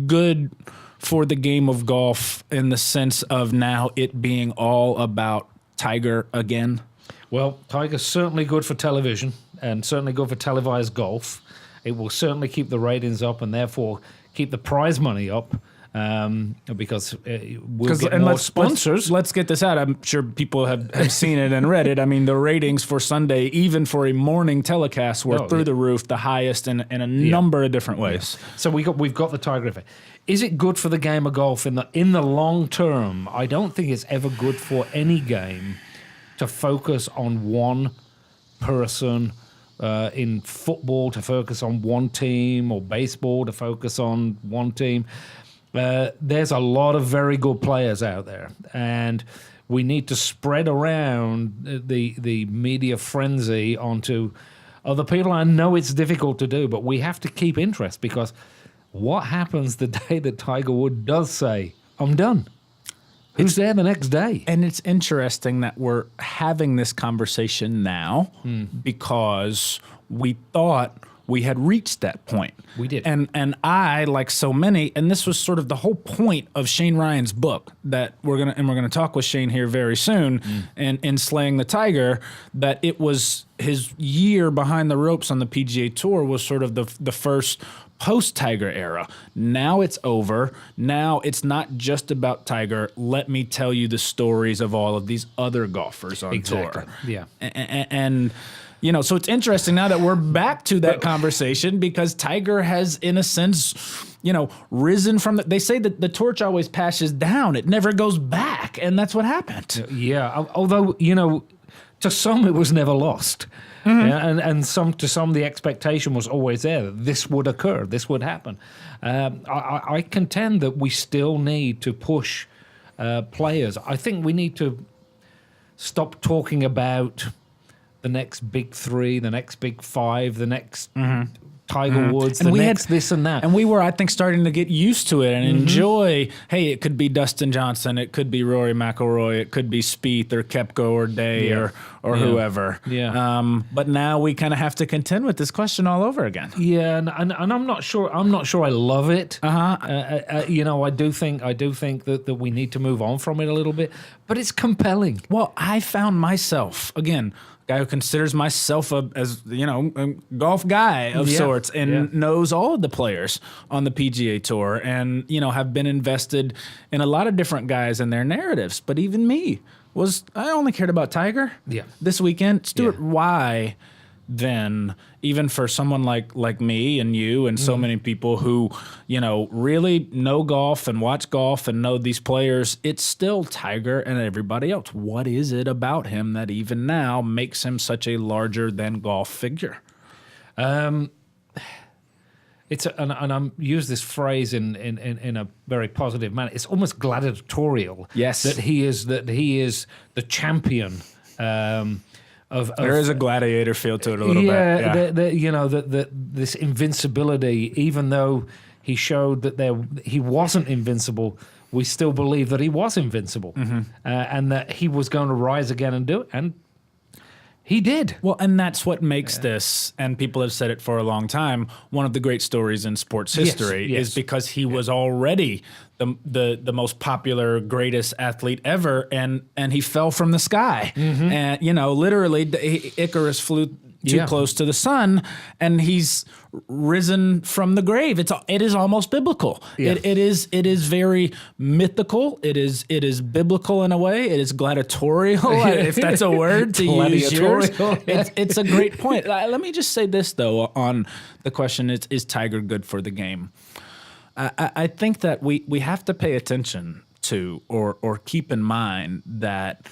good for the game of golf in the sense of now it being all about Tiger again? Well, Tiger's certainly good for television and certainly good for televised golf. It will certainly keep the ratings up and therefore keep the prize money up. Because we'll get more sponsors. Let's get this out. I'm sure people have seen it and read it. I mean, the ratings for Sunday, even for a morning telecast, were through the roof, the highest in a number of different ways. Yeah. So we've got the Tiger effect. Is it good for the game of golf in the long term? I don't think it's ever good for any game to focus on one person. In football, to focus on one team, or baseball, to focus on one team. There's a lot of very good players out there, and we need to spread around the media frenzy onto other people. I know it's difficult to do, but we have to keep interest, because what happens the day that Tiger Woods does say, I'm done? Who's there the next day? And it's interesting that we're having this conversation now because we thought we had reached that point. We did. And I, like so many, and this was sort of the whole point of Shane Ryan's book that we're gonna talk with Shane here very soon, and in Slaying the Tiger, that it was his year behind the ropes on the PGA Tour was sort of the first post-Tiger era. Now it's over. Now it's not just about Tiger. Let me tell you the stories of all of these other golfers on tour. Yeah. And so it's interesting now that we're back to that conversation, because Tiger has, in a sense, risen from they say that the torch always passes down. It never goes back. And that's what happened. Yeah. Although, to some it was never lost. Mm-hmm. Yeah, and to some the expectation was always there that this would occur, this would happen. I contend that we still need to push players. I think we need to stop talking about the next big three, the next big five, the next Tiger Woods, And the we next had- this and that. And we were, I think, starting to get used to it and enjoy. Hey, it could be Dustin Johnson, it could be Rory McIlroy, it could be Spieth or Koepka or Day Yeah. or Yeah. whoever. Yeah. But now we kind of have to contend with this question all over again. Yeah, and I'm not sure. I'm not sure I love it. You know, I do think that we need to move on from it a little bit. But it's compelling. Well, I found myself, again, a guy who considers myself as a golf guy of Yeah. sorts and Yeah. knows all of the players on the PGA Tour and, have been invested in a lot of different guys and their narratives. But even me I only cared about Tiger Yeah. this weekend. Stuart, Yeah. why then, even for someone like me and you and so many people who, really know golf and watch golf and know these players, it's still Tiger and everybody else. What is it about him that even now makes him such a larger than golf figure? And I'm use this phrase in a very positive manner. It's almost gladiatorial. Yes. that he is the champion. Of There is a gladiator feel to it a little bit. Yeah. This invincibility, even though he showed that he wasn't invincible, we still believe that he was invincible, and that he was going to rise again and do it, and he did. Well, and that's what makes this, and people have said it for a long time, one of the great stories in sports history yes. is because he was already the most popular, greatest athlete ever, and he fell from the sky. And, literally, Icarus flew too close to the sun, and he's risen from the grave. It is almost biblical. Yeah. It is very mythical. It is biblical in a way. It is gladiatorial, if that's a word to use yours. It's a great point. Let me just say this though on the question: is Tiger good for the game? I think that we have to pay attention to or keep in mind that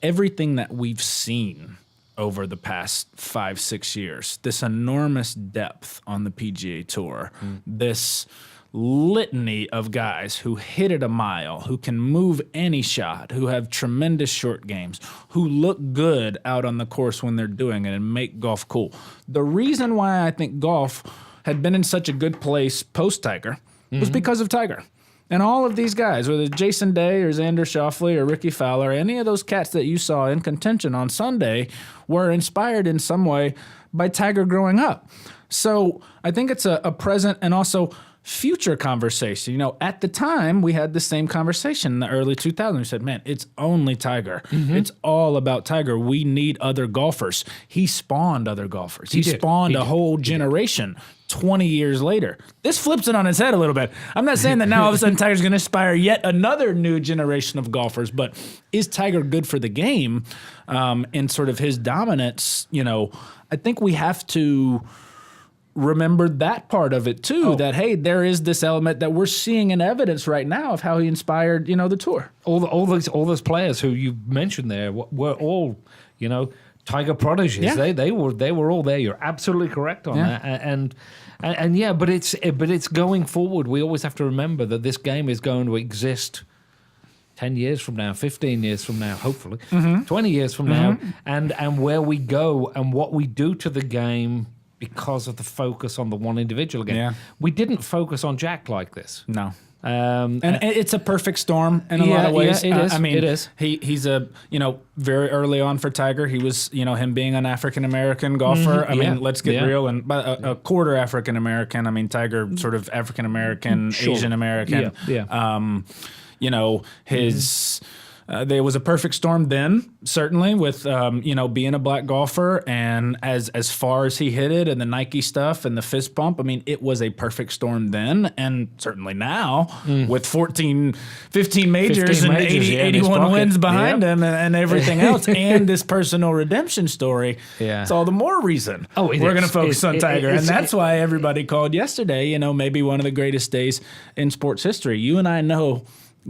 everything that we've seen over the past 5-6 years, this enormous depth on the PGA Tour, this litany of guys who hit it a mile, who can move any shot, who have tremendous short games, who look good out on the course when they're doing it and make golf cool. The reason why I think golf had been in such a good place post-Tiger was because of Tiger. And all of these guys, whether it's Jason Day or Xander Schauffele or Ricky Fowler, any of those cats that you saw in contention on Sunday were inspired in some way by Tiger growing up. So I think it's a present and also future conversation. At the time, we had the same conversation in the early 2000s. We said, man, it's only Tiger. It's all about Tiger. We need other golfers. He spawned other golfers. He spawned a whole generation 20 years later. This flips it on its head a little bit. I'm not saying that now all of a sudden Tiger's going to inspire yet another new generation of golfers, but is Tiger good for the game in sort of his dominance? I think we have to remember that part of it too, that, hey, there is this element that we're seeing in evidence right now of how he inspired, the tour. All those players who you mentioned there were all, Tiger prodigies. Yeah. They were all there. You're absolutely correct on that. And yeah, but it's going forward. We always have to remember that this game is going to exist 10 years from now, 15 years from now, hopefully, 20 years from now, and where we go and what we do to the game because of the focus on the one individual again. Yeah. We didn't focus on Jack like this. No. And it's a perfect storm in a lot of ways. Yeah, it is. I mean, it is. He's very early on for Tiger. He was, him being an African-American golfer. I mean, let's get real. And a quarter African-American. I mean, Tiger sort of African-American, Sure. Asian-American. Yeah. His... there was a perfect storm then, certainly, with being a black golfer, and as far as he hit it and the Nike stuff and the fist bump, I mean, it was a perfect storm then, and certainly now with 15 majors and 81 wins behind him and everything else, and this personal redemption story. Yeah. It's all the more reason we're going to focus on Tiger, and that's why everybody called yesterday, maybe one of the greatest days in sports history. You and I know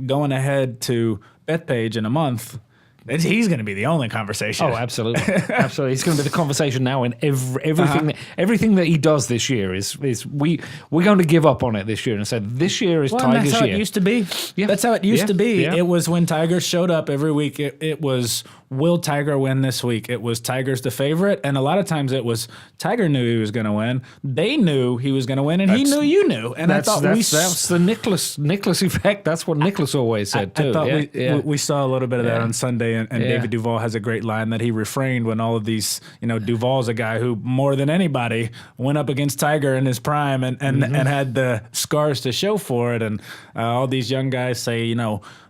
going ahead to Bethpage in a month, he's going to be the only conversation. Oh, absolutely, absolutely. He's going to be the conversation now, and everything that he does this year is we're going to give up on it this year and say this year is Tiger's year. That's how it used to be. Yeah. That's how it used to be. Yeah. It was when Tiger showed up every week. It was will Tiger win this week? It was Tiger's the favorite, and a lot of times it was Tiger knew he was going to win. They knew he was going to win, and he knew you knew. And I thought that's the Nicklaus effect. That's what Nicklaus always said too. I thought we saw a little bit of that on Sunday, and David Duval has a great line that he refrained when all of these, Duval's a guy who more than anybody went up against Tiger in his prime and had the scars to show for it, and all these young guys say,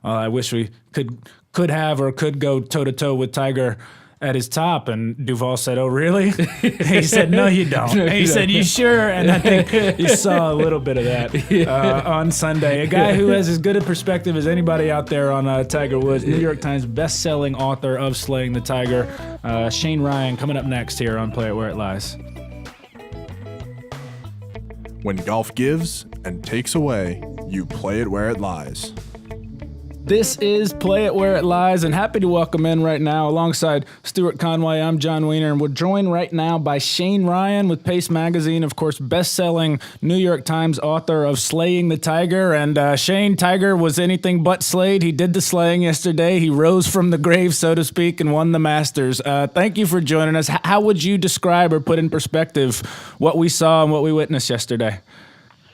I wish we could have or could go toe-to-toe with Tiger at his top. And Duval said, oh, really? He said, no, you don't. He said, you sure? And I think you saw a little bit of that on Sunday. A guy who has as good a perspective as anybody out there on Tiger Woods, New York Times best-selling author of Slaying the Tiger, Shane Ryan, coming up next here on Play It Where It Lies. When golf gives and takes away, you play it where it lies. This is Play It Where It Lies, and happy to welcome in right now, alongside Stuart Conway, I'm John Wiener, and we're joined right now by Shane Ryan with Pace Magazine, of course, best-selling New York Times author of Slaying the Tiger. And Shane, Tiger was anything but slayed. He did the slaying yesterday. He rose from the grave, so to speak, and won the Masters. Thank you for joining us. How would you describe or put in perspective what we saw and what we witnessed yesterday?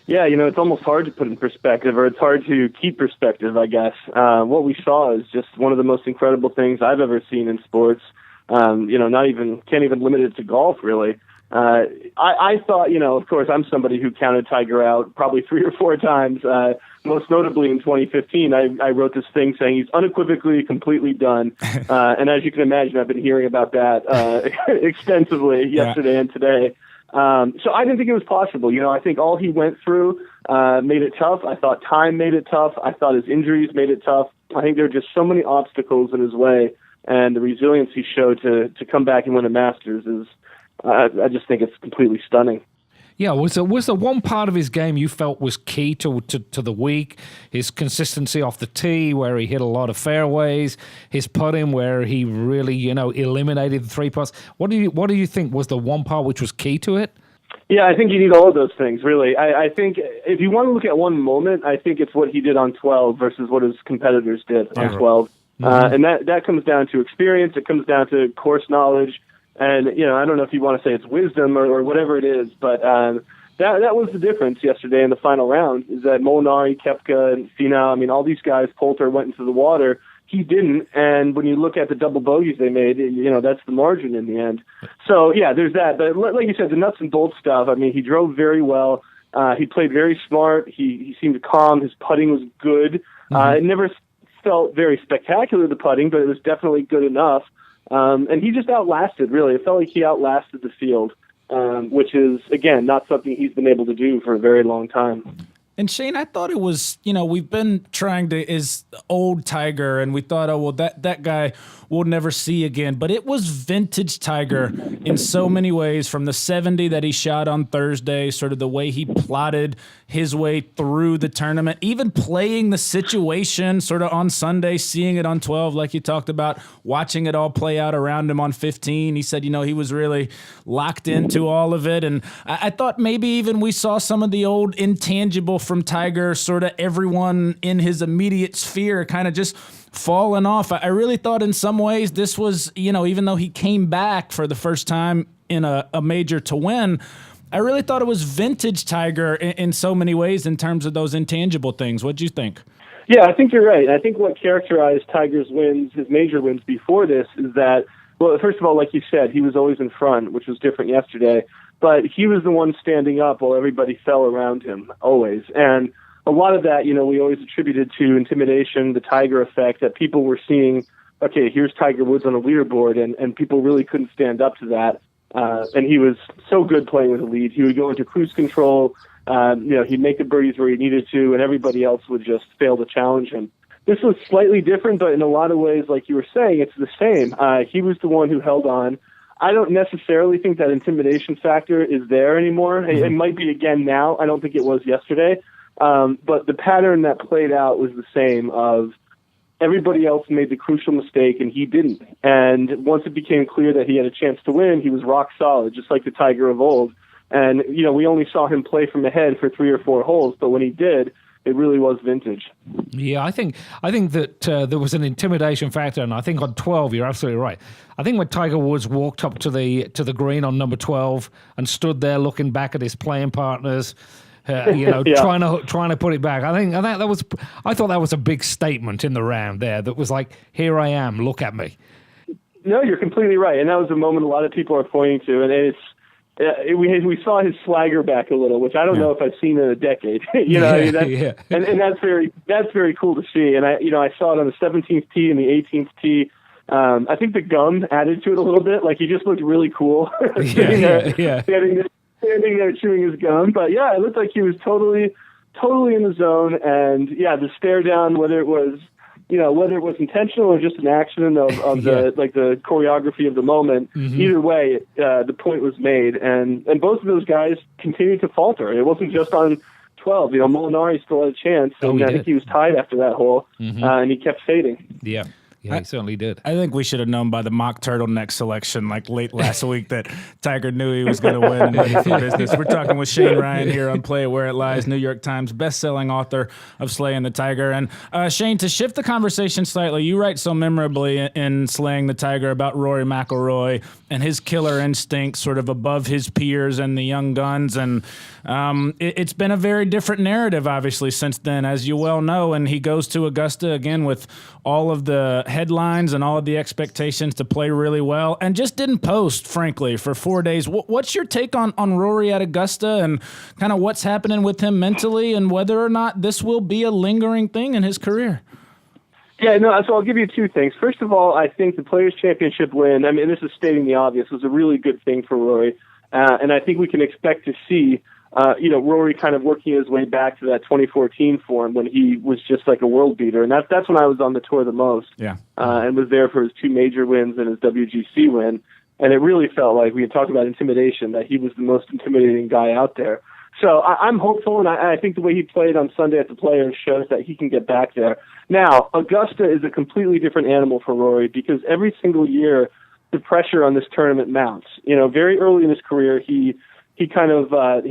Yeah, it's almost hard to put in perspective, or it's hard to keep perspective, I guess. What we saw is just one of the most incredible things I've ever seen in sports. Can't even limit it to golf, really. I thought, of course, I'm somebody who counted Tiger out probably 3 or 4 times. Most notably in 2015, I wrote this thing saying he's unequivocally completely done. And as you can imagine, I've been hearing about that extensively yesterday and today. So I didn't think it was possible. I think all he went through made it tough. I thought time made it tough. I thought his injuries made it tough. I think there are just so many obstacles in his way, and the resilience he showed to come back and win a Masters is, I just think it's completely stunning. Yeah, was there one part of his game you felt was key to the week? His consistency off the tee, where he hit a lot of fairways, his putting, where he really, eliminated the 3 putts. What do you think was the one part which was key to it? Yeah, I think you need all of those things, really. I think if you want to look at one moment, I think it's what he did on 12 versus what his competitors did on 12. And that comes down to experience. It comes down to course knowledge. And, I don't know if you want to say it's wisdom or whatever it is, but that was the difference yesterday in the final round, is that Molinari, Koepka, and Finau, all these guys, Poulter, went into the water. He didn't, and when you look at the double bogeys they made, that's the margin in the end. So, yeah, there's that. But like you said, the nuts and bolts stuff, he drove very well. He played very smart. He seemed calm. His putting was good. It never felt very spectacular, the putting, but it was definitely good enough. And he just outlasted, really. It felt like he outlasted the field, which is, again, not something he's been able to do for a very long time. And Shane, I thought it was, we've been trying to, is old Tiger, and we thought, that guy we'll never see again. But it was vintage Tiger in so many ways, from the 70 that he shot on Thursday, sort of the way he plotted his way through the tournament, even playing the situation sort of on Sunday, seeing it on 12, like you talked about, watching it all play out around him on 15. He said, he was really locked into all of it. And I thought maybe even we saw some of the old intangible from Tiger, sort of everyone in his immediate sphere kind of just falling off. I really thought in some ways this was, even though he came back for the first time in a major to win, I really thought it was vintage Tiger in so many ways in terms of those intangible things. What do you think? Yeah, I think you're right. I think what characterized Tiger's wins, his major wins before this, is that, well, first of all, like you said, he was always in front, which was different yesterday, but he was the one standing up while everybody fell around him, always. And a lot of that, we always attributed to intimidation, the Tiger effect, that people were seeing, okay, here's Tiger Woods on a leaderboard, and people really couldn't stand up to that. And he was so good playing with the lead. He would go into cruise control, he'd make the birdies where he needed to, and everybody else would just fail to challenge him. This was slightly different, but in a lot of ways, like you were saying, it's the same. He was the one who held on. I don't necessarily think that intimidation factor is there anymore. Mm-hmm. It might be again now. I don't think it was yesterday. But the pattern that played out was the same of everybody else made the crucial mistake and he didn't. And once it became clear that he had a chance to win, he was rock solid, just like the Tiger of old. And, we only saw him play from ahead for 3 or 4 holes, but when he did, it really was vintage. Yeah, I think that there was an intimidation factor, and I think on 12, you're absolutely right. I think when Tiger Woods walked up to the green on number 12 and stood there looking back at his playing partners, Yeah. trying to put it back. I thought that was a big statement in the round there. That was like, here I am, look at me. No, you're completely right, and that was a moment a lot of people are pointing to, and it's. We saw his swagger back a little, which I don't know if I've seen in a decade. And that's very cool to see. And I saw it on the 17th tee and the 18th tee. I think the gum added to it a little bit. Like he just looked really cool standing there chewing his gum. But yeah, it looked like he was totally in the zone. And yeah, the stare down, whether it was intentional or just an accident of the choreography of the moment, either way, the point was made, and both of those guys continued to falter. It wasn't just on 12. Molinari still had a chance, and I think he was tied after that hole, and he kept fading. Yeah. Yeah, he certainly did. I think we should have known by the mock turtleneck selection like late last week that Tiger knew he was going to win and ready for business. We're talking with Shane Ryan here on Play It Where It Lies, New York Times best-selling author of Slaying the Tiger. And Shane, to shift the conversation slightly, you write so memorably in Slaying the Tiger about Rory McIlroy and his killer instinct sort of above his peers and the young guns. And it's been a very different narrative, obviously, since then, as you well know. And he goes to Augusta again with all of the headlines and all of the expectations to play really well, and just didn't post, frankly, for 4 days. What's your take on Rory at Augusta and kind of what's happening with him mentally and whether or not this will be a lingering thing in his career? Yeah, no, so I'll give you two things. First of all, I think the Players' Championship win, I mean, this is stating the obvious, was a really good thing for Rory, and I think we can expect to see Rory kind of working his way back to that 2014 form when he was just like a world beater. And that's when I was on the tour the most. Yeah. And was there for his two major wins and his WGC win. And it really felt like, we had talked about intimidation, that he was the most intimidating guy out there. So I'm hopeful, and I think the way he played on Sunday at the Players shows that he can get back there. Now, Augusta is a completely different animal for Rory because every single year the pressure on this tournament mounts. Very early in his career, he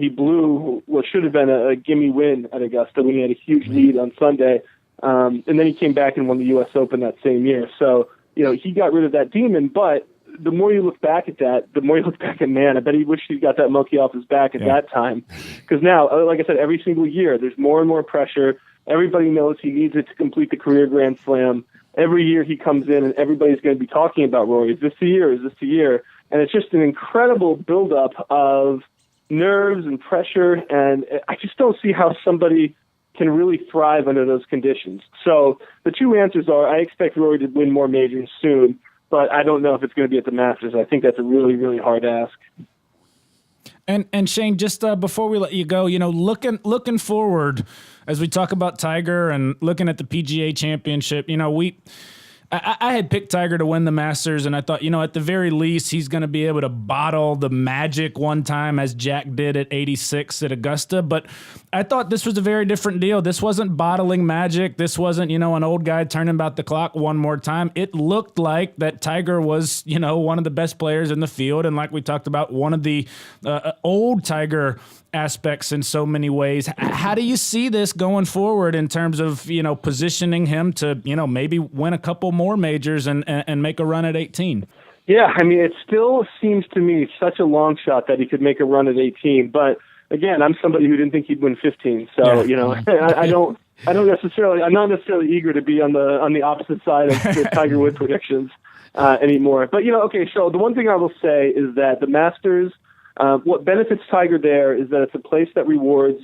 blew what should have been a gimme win at Augusta when he had a huge lead on Sunday. And then he came back and won the U.S. Open that same year. So, he got rid of that demon. But the more you look back at that, the more you look back at, man, I bet he wished he'd got that monkey off his back at that time. Because now, like I said, every single year, there's more and more pressure. Everybody knows he needs it to complete the career Grand Slam. Every year he comes in and everybody's going to be talking about Rory. Is this the year? Is this the year? And it's just an incredible buildup of nerves and pressure, and I just don't see how somebody can really thrive under those conditions. So the two answers are, I expect Rory to win more majors soon, but I don't know if it's going to be at the Masters. I think that's a really, really hard ask. And Shane, just before we let you go, looking forward as we talk about Tiger and looking at the PGA Championship, I had picked Tiger to win the Masters, and I thought, at the very least, he's going to be able to bottle the magic one time as Jack did at 86 at Augusta. But I thought this was a very different deal. This wasn't bottling magic. This wasn't, an old guy turning back the clock one more time. It looked like that Tiger was, one of the best players in the field. And like we talked about, one of the old Tiger aspects in so many ways. How do you see this going forward in terms of, positioning him to, maybe win a couple more majors and make a run at 18? Yeah, I mean, it still seems to me such a long shot that he could make a run at 18. But again, I'm somebody who didn't think he'd win 15. So, I'm not necessarily eager to be on the opposite side of the Tiger Woods predictions anymore. But, so the one thing I will say is that the Masters, what benefits Tiger there is that it's a place that rewards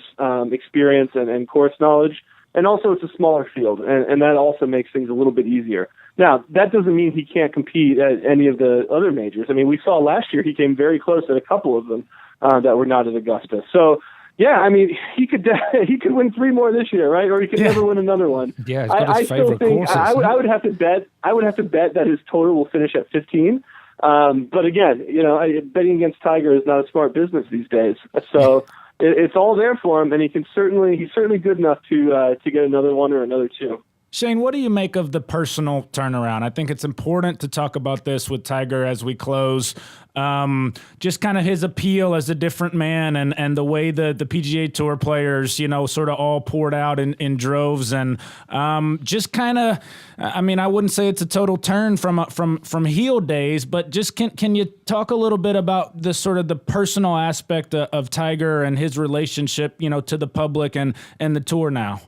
experience and course knowledge, and also it's a smaller field, and that also makes things a little bit easier. Now, that doesn't mean he can't compete at any of the other majors. I mean, we saw last year he came very close at a couple of them that were not at Augusta. So, yeah, I mean, he could win 3 more this year, right? Or he could never win another one. Yeah, he's got his favorite courses. I would have to bet that his total will finish at 15. But again, betting against Tiger is not a smart business these days. So it's all there for him, and he's certainly good enough to get another one or another two. Shane, what do you make of the personal turnaround? I think it's important to talk about this with Tiger as we close. Just kind of his appeal as a different man and the way the PGA Tour players, sort of all poured out in droves. And just kind of, I mean, I wouldn't say it's a total turn from heel days, but just can you talk a little bit about the sort of the personal aspect of Tiger and his relationship, to the public and the tour now?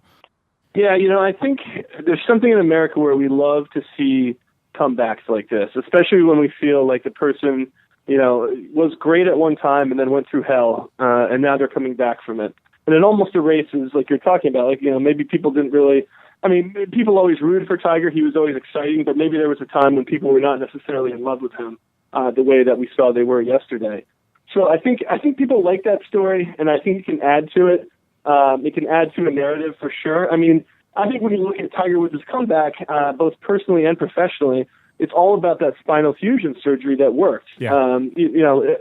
Yeah, I think there's something in America where we love to see comebacks like this, especially when we feel like the person, was great at one time and then went through hell, and now they're coming back from it. And it almost erases, like you're talking about, maybe people didn't really, people always rooted for Tiger. He was always exciting, but maybe there was a time when people were not necessarily in love with him the way that we saw they were yesterday. So I think people like that story, and I think it can add to it. It can add to a narrative for sure. I think when you look at Tiger Woods' comeback, both personally and professionally, it's all about that spinal fusion surgery that worked. Yeah.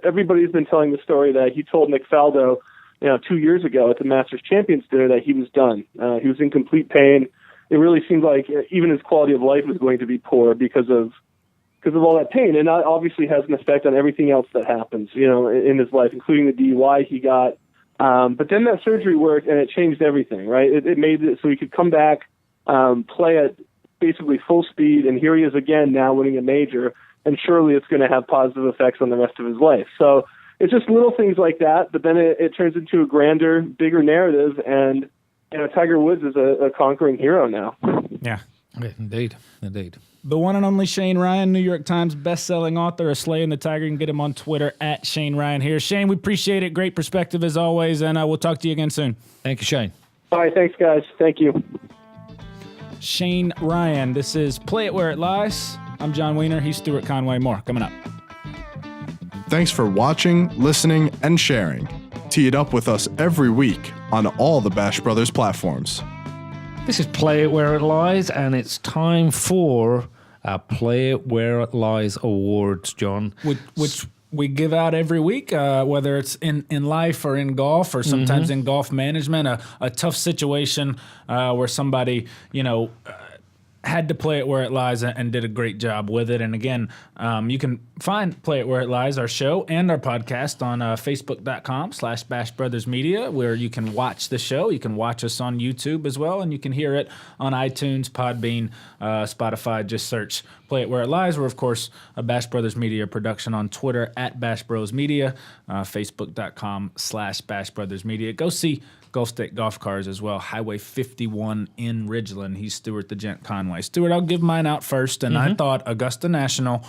Everybody's been telling the story that he told Nick Faldo, 2 years ago at the Masters Champions dinner that he was done. He was in complete pain. It really seemed like even his quality of life was going to be poor because of all that pain, and that obviously has an effect on everything else that happens, in his life, including the DUI he got. But then that surgery worked, and it changed everything, right? It made it so he could come back, play at basically full speed, and here he is again now winning a major, and surely it's going to have positive effects on the rest of his life. So it's just little things like that, but then it turns into a grander, bigger narrative, and Tiger Woods is a conquering hero now. Yeah. Indeed. The one and only Shane Ryan, New York Times best-selling author of Slaying the Tiger. You can get him on Twitter at Shane Ryan here. Shane, we appreciate it. Great perspective as always, and we'll talk to you again soon. Thank you, Shane. All right, thanks, guys. Thank you. Shane Ryan. This is Play It Where It Lies. I'm John Wiener. He's Stuart Conway. More coming up. Thanks for watching, listening, and sharing. Tee it up with us every week on all the Bash Brothers platforms. This is Play It Where It Lies, and it's time for our Play It Where It Lies awards, John. Which we give out every week, whether it's in life or in golf or sometimes in golf management, a tough situation where somebody, had to play it where it lies and did a great job with it. And again, you can find Play It Where It Lies, our show and our podcast on facebook.com/Bash Brothers Media, where you can watch the show. You can watch us on YouTube as well, and you can hear it on iTunes, Podbean, Spotify. Just search Play It Where It Lies. We're, of course, a Bash Brothers Media production on Twitter at Bash Bros Media, facebook.com/Bash Brothers Media. Go see Gulf State Golf Cars as well. Highway 51 in Ridgeland. He's Stuart the Gent Conway. Stuart, I'll give mine out first, and I thought Augusta National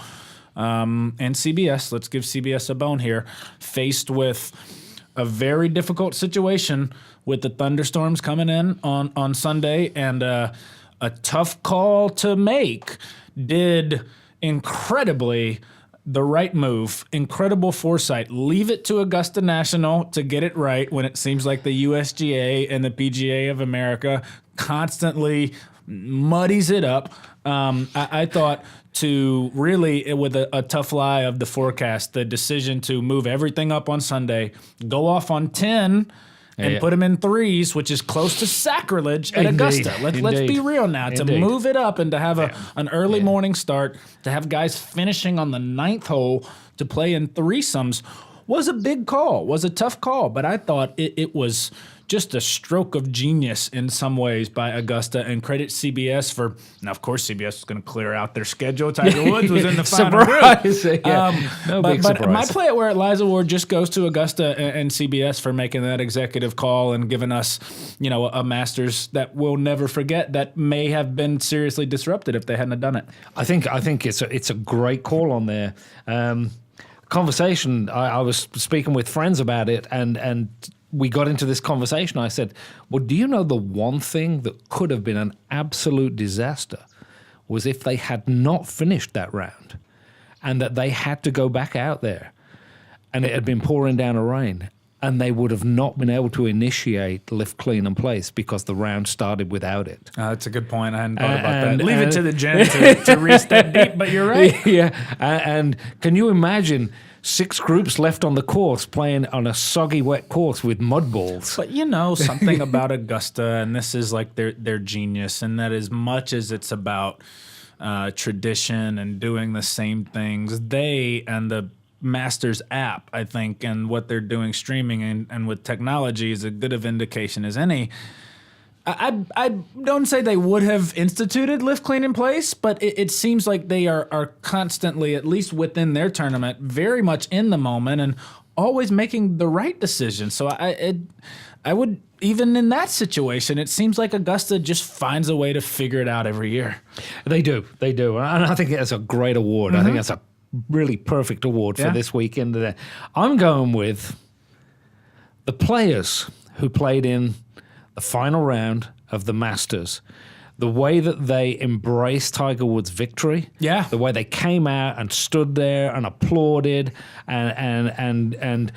and CBS, let's give CBS a bone here, faced with a very difficult situation with the thunderstorms coming in on Sunday, and a tough call to make, did incredibly the right move, incredible foresight. Leave it to Augusta National to get it right when it seems like the USGA and the PGA of America constantly muddies it up. I thought to really, with a tough lie of the forecast, the decision to move everything up on Sunday, go off on 10 and put them in threes, which is close to sacrilege at Augusta. Let's be real now. To move it up and to have an early morning start, to have guys finishing on the 9th hole to play in threesomes was a big call, was a tough call. But I thought it was just a stroke of genius in some ways by Augusta, and credit CBS for, now of course CBS is going to clear out their schedule. Tiger Woods was in the final group. No big surprise. But my Play It Where It Lies award just goes to Augusta and CBS for making that executive call and giving us, a Masters that we'll never forget, that may have been seriously disrupted if they hadn't have done it. I think it's a great call on there. Conversation, I was speaking with friends about it, and we got into this conversation. I said, well, do you know the one thing that could have been an absolute disaster was if they had not finished that round and that they had to go back out there and it had been pouring down a rain and they would have not been able to initiate lift, clean, and place because the round started without it. That's a good point. I hadn't thought about that. Leave it to the Gent to reach that deep, but you're right. Yeah, and can you imagine 6 groups left on the course playing on a soggy, wet course with mud balls. But something about Augusta, and this is like their genius, and that as much as it's about tradition and doing the same things, they and the Masters app, I think, and what they're doing streaming and with technology is as good of indication as any. I don't say they would have instituted lift, clean, in place, but it seems like they are constantly, at least within their tournament, very much in the moment and always making the right decision. So I would, even in that situation, it seems like Augusta just finds a way to figure it out every year. They do. And I think that's a great award. I think that's a really perfect award for this weekend. I'm going with the players who played in the final round of the Masters, the way that they embraced Tiger Woods' victory, the way they came out and stood there and applauded and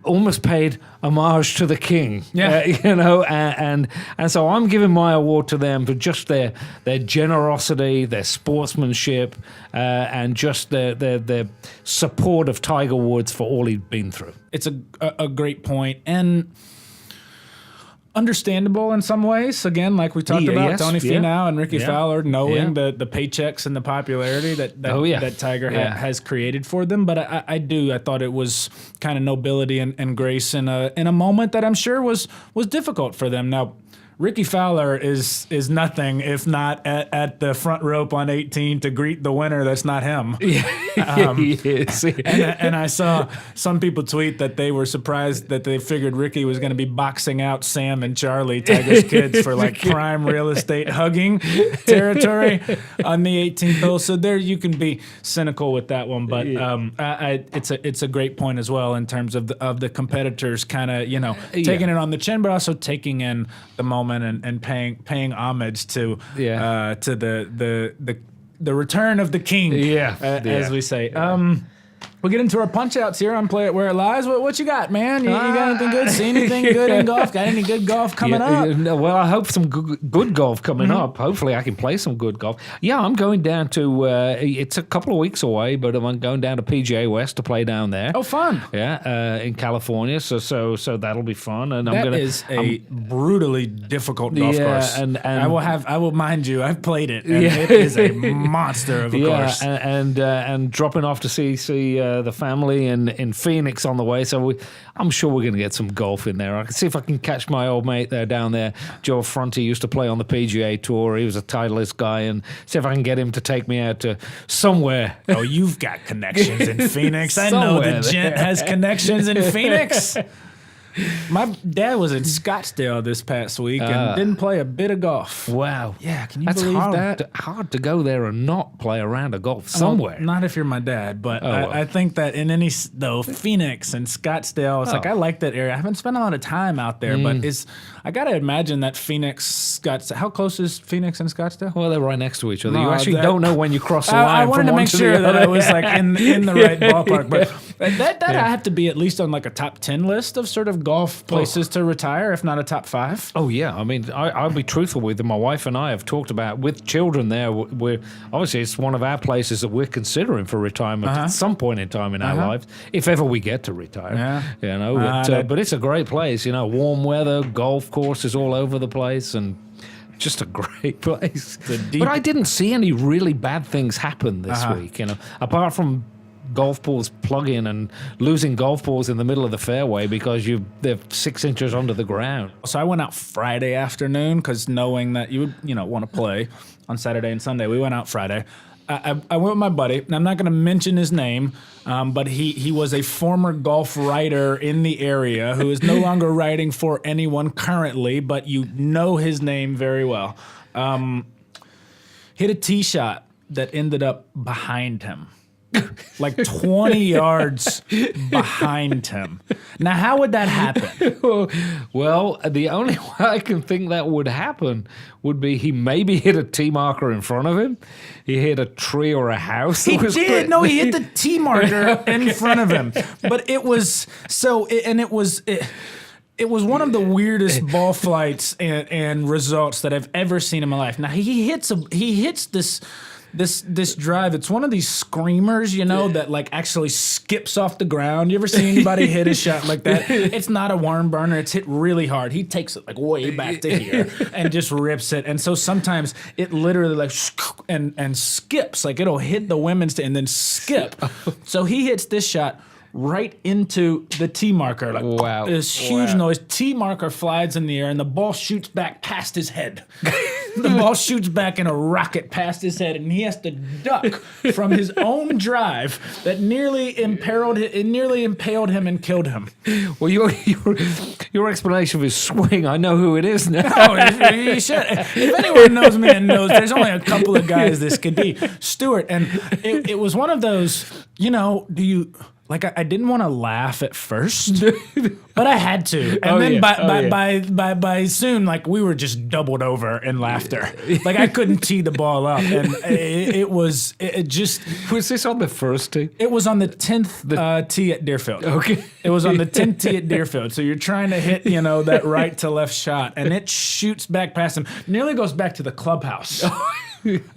almost paid homage to the king, and so I'm giving my award to them for just their generosity, their sportsmanship, and just their support of Tiger Woods for all he'd been through. It's a great point, and understandable in some ways. Again, like we talked about, Tony Finau and Ricky Fowler knowing the paychecks and the popularity that Tiger has created for them. But I thought it was kind of nobility and grace in a moment that I'm sure was difficult for them. Now, Ricky Fowler is nothing if not at the front rope on 18 to greet the winner. That's not him. He is. And I saw some people tweet that they were surprised that they figured Ricky was going to be boxing out Sam and Charlie, Tiger's kids, for like prime real estate hugging territory on the 18th hole. So there you can be cynical with that one, but it's a great point as well in terms of the competitors kind of taking it on the chin, but also taking in the moment and paying homage to the return of the king, as we say. We'll get into our punch outs here on Play It Where It Lies. What you got, man? You got anything good? See anything good in golf? Got any good golf coming up? Well, I hope some good golf coming up. Hopefully I can play some good golf. Yeah, I'm going down to, it's a couple of weeks away, but I'm going down to PGA West to play down there. Oh, fun. Yeah, in California. So that'll be fun. And that is a brutally difficult golf course. And I will mind you, I've played it, and it is a monster of a course. And dropping off to see the family in Phoenix on the way, so I'm sure we're going to get some golf in there. I can see if I can catch my old mate there down there. Joe Fronty used to play on the PGA Tour. He was a Titleist guy, and see if I can get him to take me out to somewhere. Oh, you've got connections in Phoenix. I know the Gent has connections in Phoenix. My dad was in Scottsdale this past week and didn't play a bit of golf. Wow. Yeah, can you believe that? Hard to go there and not play a round of golf somewhere. Well, not if you're my dad, but I think that in Phoenix and Scottsdale, it's like I like that area. I haven't spent a lot of time out there, but I got to imagine that Phoenix, Scottsdale, how close is Phoenix and Scottsdale? Well, they're right next to each other. You actually don't know when you cross the line. I wanted to make sure that I was like in the right ballpark, but that I have to be at least on like a top 10 list of sort of golf places to retire, if not a top 5. Oh yeah, I mean, I'll be truthful with you. My wife and I have talked about with children there. We're obviously it's one of our places that we're considering for retirement at some point in time in our lives, if ever we get to retire. But it's a great place. Warm weather, golf courses all over the place, and just a great place. But I didn't see any really bad things happen this week. Apart from golf balls plug in and losing golf balls in the middle of the fairway because they're 6 inches under the ground. So I went out Friday afternoon because knowing that you would want to play on Saturday and Sunday, we went out Friday. I went with my buddy, and I'm not going to mention his name, but he was a former golf writer in the area who is no longer writing for anyone currently, but you know his name very well. Hit a tee shot that ended up behind him. Like 20 yards behind him. Now, how would that happen? Well, the only way I can think that would happen would be he maybe hit a tee marker in front of him. He hit a tree or a house. He did. No, he hit the tee marker in front of him. But it was it was one of the weirdest ball flights and results that I've ever seen in my life. Now he hits this drive. It's one of these screamers, that like actually skips off the ground. You ever see anybody hit a shot like that? It's not a worm burner. It's hit really hard. He takes it like way back to here and just rips it. And so sometimes it literally like and skips. Like it'll hit the women's and then skip. So he hits this shot right into the tee marker. Like, wow. This huge noise. Tee marker flies in the air, and the ball shoots back past his head. The ball shoots back in a rocket past his head, and he has to duck from his own drive that nearly impaled him and killed him. Well, your explanation of his swing, I know who it is now. No, you should. If anyone knows me and knows, there's only a couple of guys this could be. Stuart, and it was one of those, do you... Like I didn't want to laugh at first, but I had to, and then by soon, like we were just doubled over in laughter. Like I couldn't tee the ball up, and it just was this on the first tee? It was on the 10th tee at Deerfield. Okay, it was on the 10th tee at Deerfield. So you're trying to hit, that right to left shot, and it shoots back past him, nearly goes back to the clubhouse.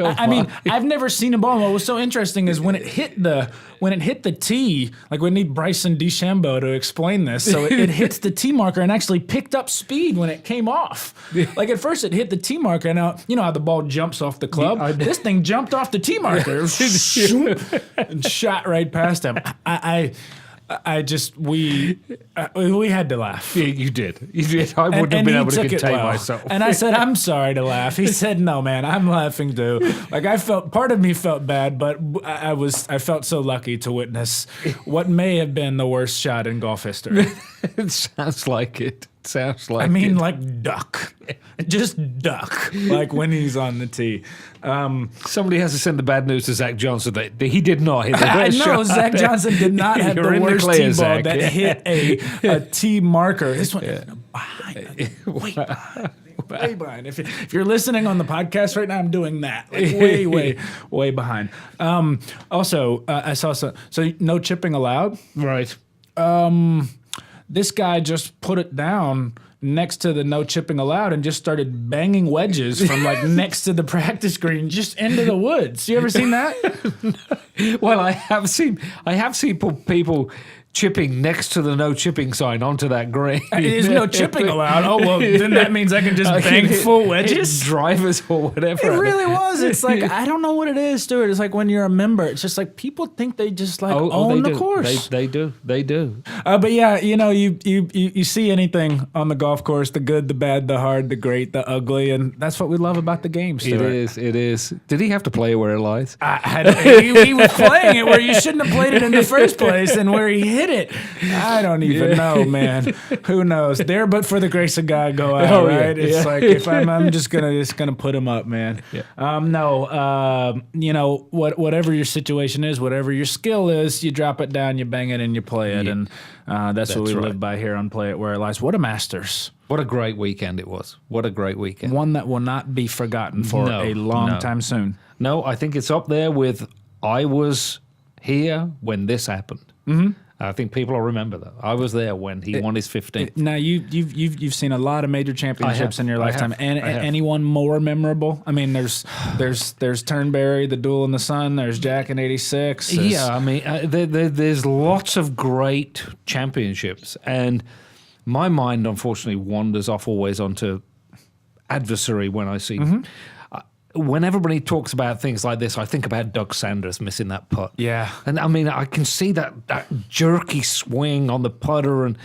I mean, I've never seen a ball. What was so interesting is when it hit the tee, like we need Bryson DeChambeau to explain this. So it hits the tee marker and actually picked up speed when it came off. Like at first it hit the tee marker, and now you know how the ball jumps off the club. This thing jumped off the tee marker and shot right past him. We had to laugh. Yeah, you did. I wouldn't have been able to contain myself. And I said, I'm sorry to laugh. He said, no, man, I'm laughing too. Like part of me felt bad, but I felt so lucky to witness what may have been the worst shot in golf history. It sounds like it. I mean, like duck. Just duck. Like when he's on the tee. Somebody has to send the bad news to Zach Johnson that he did not hit the worst shot. No, Zach Johnson did not have the worst tee ball Zach. That hit a tee marker. This one behind. Way behind. Way behind. If you're listening on the podcast right now, I'm doing that. Like way behind. Also, I saw so no chipping allowed. Right. This guy just put it down next to the no chipping allowed and just started banging wedges from like next to the practice green just into the woods. You ever seen that? Well, I have seen people chipping next to the no chipping sign onto that green. There's no chipping allowed. Oh, well, then that means I can just bang full wedges? Drivers or whatever. It really was. It's like, I don't know what it is, Stuart. It's like when you're a member, it's just like people think they just like own the course. They do. But yeah, you see anything on the golf course, the good, the bad, the hard, the great, the ugly, and that's what we love about the game, Stuart. It is. Did he have to play where it lies? He was playing it where you shouldn't have played it in the first place and where he hit it. I don't even know, man. Who knows? There, but for the grace of God, go out. Right? Yeah. It's like if I'm just gonna put him up, man. Yeah. Whatever your situation is, whatever your skill is, you drop it down, you bang it, and you play it, and that's what we live by here on Play It Where It Lies. What a Masters! What a great weekend it was. What a great weekend. One that will not be forgotten for a long time soon. No, I think it's up there with I was here when this happened. Mm-hmm. I think people will remember that. I was there when he won his 15th. Now you've seen a lot of major championships in your lifetime. Anyone more memorable? I mean, there's Turnberry, the Duel in the Sun. There's Jack in '86. Yeah, I mean, there's lots of great championships, and my mind unfortunately wanders off always onto adversary when I see. Mm-hmm. When everybody talks about things like this, I think about Doug Sanders missing that putt. Yeah. And I mean, I can see that jerky swing on the putter and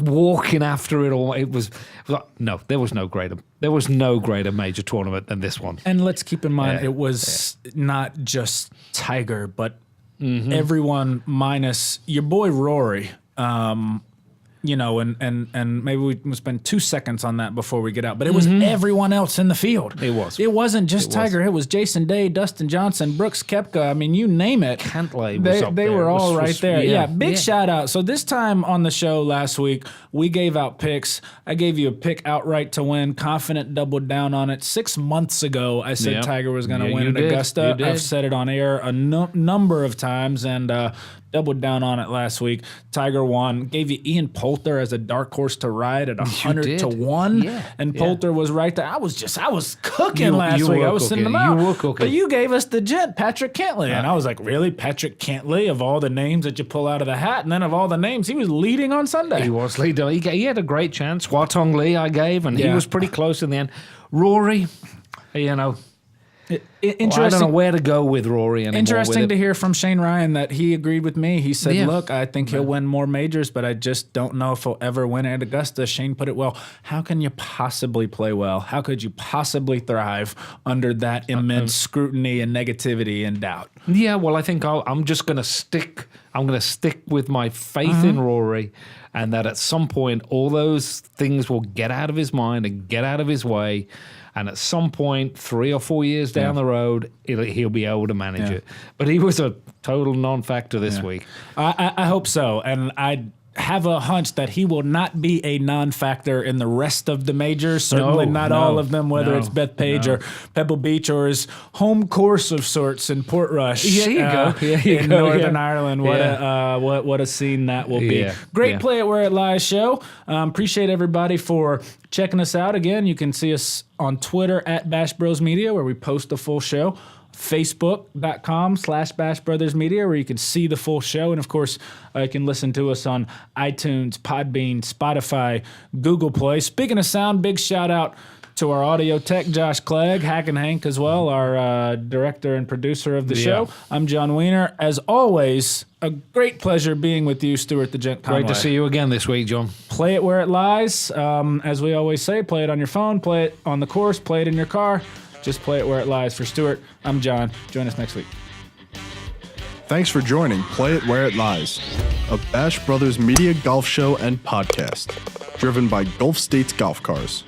walking after it all. It was like, no, there was no greater major tournament than this one. And let's keep in mind, it was not just Tiger, but everyone minus your boy Rory. And maybe we spend 2 seconds on that before we get out. But it was everyone else in the field. It was. It wasn't just Tiger. It was Jason Day, Dustin Johnson, Brooks Koepka. I mean, you name it. Cantlay was up there. They were all right there. Yeah, big shout out. So this time on the show last week, we gave out picks. I gave you a pick outright to win. Confident doubled down on it. 6 months ago, I said Tiger was going to win at Augusta. I've said it on air a number of times. And doubled down on it last week. Tiger won. Gave you Ian Poulter as a dark horse to ride at 100-1. Yeah, and yeah. Poulter was right there. I was cooking last week. I was sending them cooking. out. You were cooking. But you gave us the gent, Patrick Cantlay. And I was like, really? Patrick Cantlay, of all the names that you pull out of the hat? And then of all the names, he was leading on Sunday. He was leading. He had a great chance. Hua Tong Lee I gave, and he Yeah. was pretty close in the end. Rory, you know, Interesting. I don't know where to go with Rory anymore. Interesting with to it. hear from Shane Ryan that he agreed with me. He said, Yeah. look, I think he'll win more majors, but I just don't know if he'll ever win at Augusta. Shane put it well. How can you possibly play well? How could you possibly thrive under that immense scrutiny and negativity and doubt? Yeah, well, I think I'm just going to stick. I'm going to stick with my faith in Rory, and that at some point all those things will get out of his mind and get out of his way. And at some point, 3 or 4 years down the road, he'll be able to manage it. But he was a total non-factor this week. I hope so. And I have a hunch that he will not be a non-factor in the rest of the majors. Certainly not all of them, whether it's Bethpage or Pebble Beach or his home course of sorts in Portrush. In Northern Ireland. What a scene that will be. Great Play It Where It Lies show. Appreciate everybody for checking us out. Again, you can see us on Twitter at Bash Bros Media, where we post the full show. Facebook.com/Bash Brothers Media, where you can see the full show. And of course, you can listen to us on iTunes, Podbean, Spotify, Google Play. Speaking of sound, big shout out to our audio tech, Josh Clegg, Hack and Hank as well, our director and producer of the show. I'm John Wiener. As always, a great pleasure being with you, Stuart the Gent Conway. Great to see you again this week, John. Play it where it lies. As we always say, play it on your phone, play it on the course, play it in your car. Just play it where it lies. For Stuart, I'm John. Join us next week. Thanks for joining Play It Where It Lies, a Bash Brothers media golf show and podcast, driven by Gulf States Golf Cars.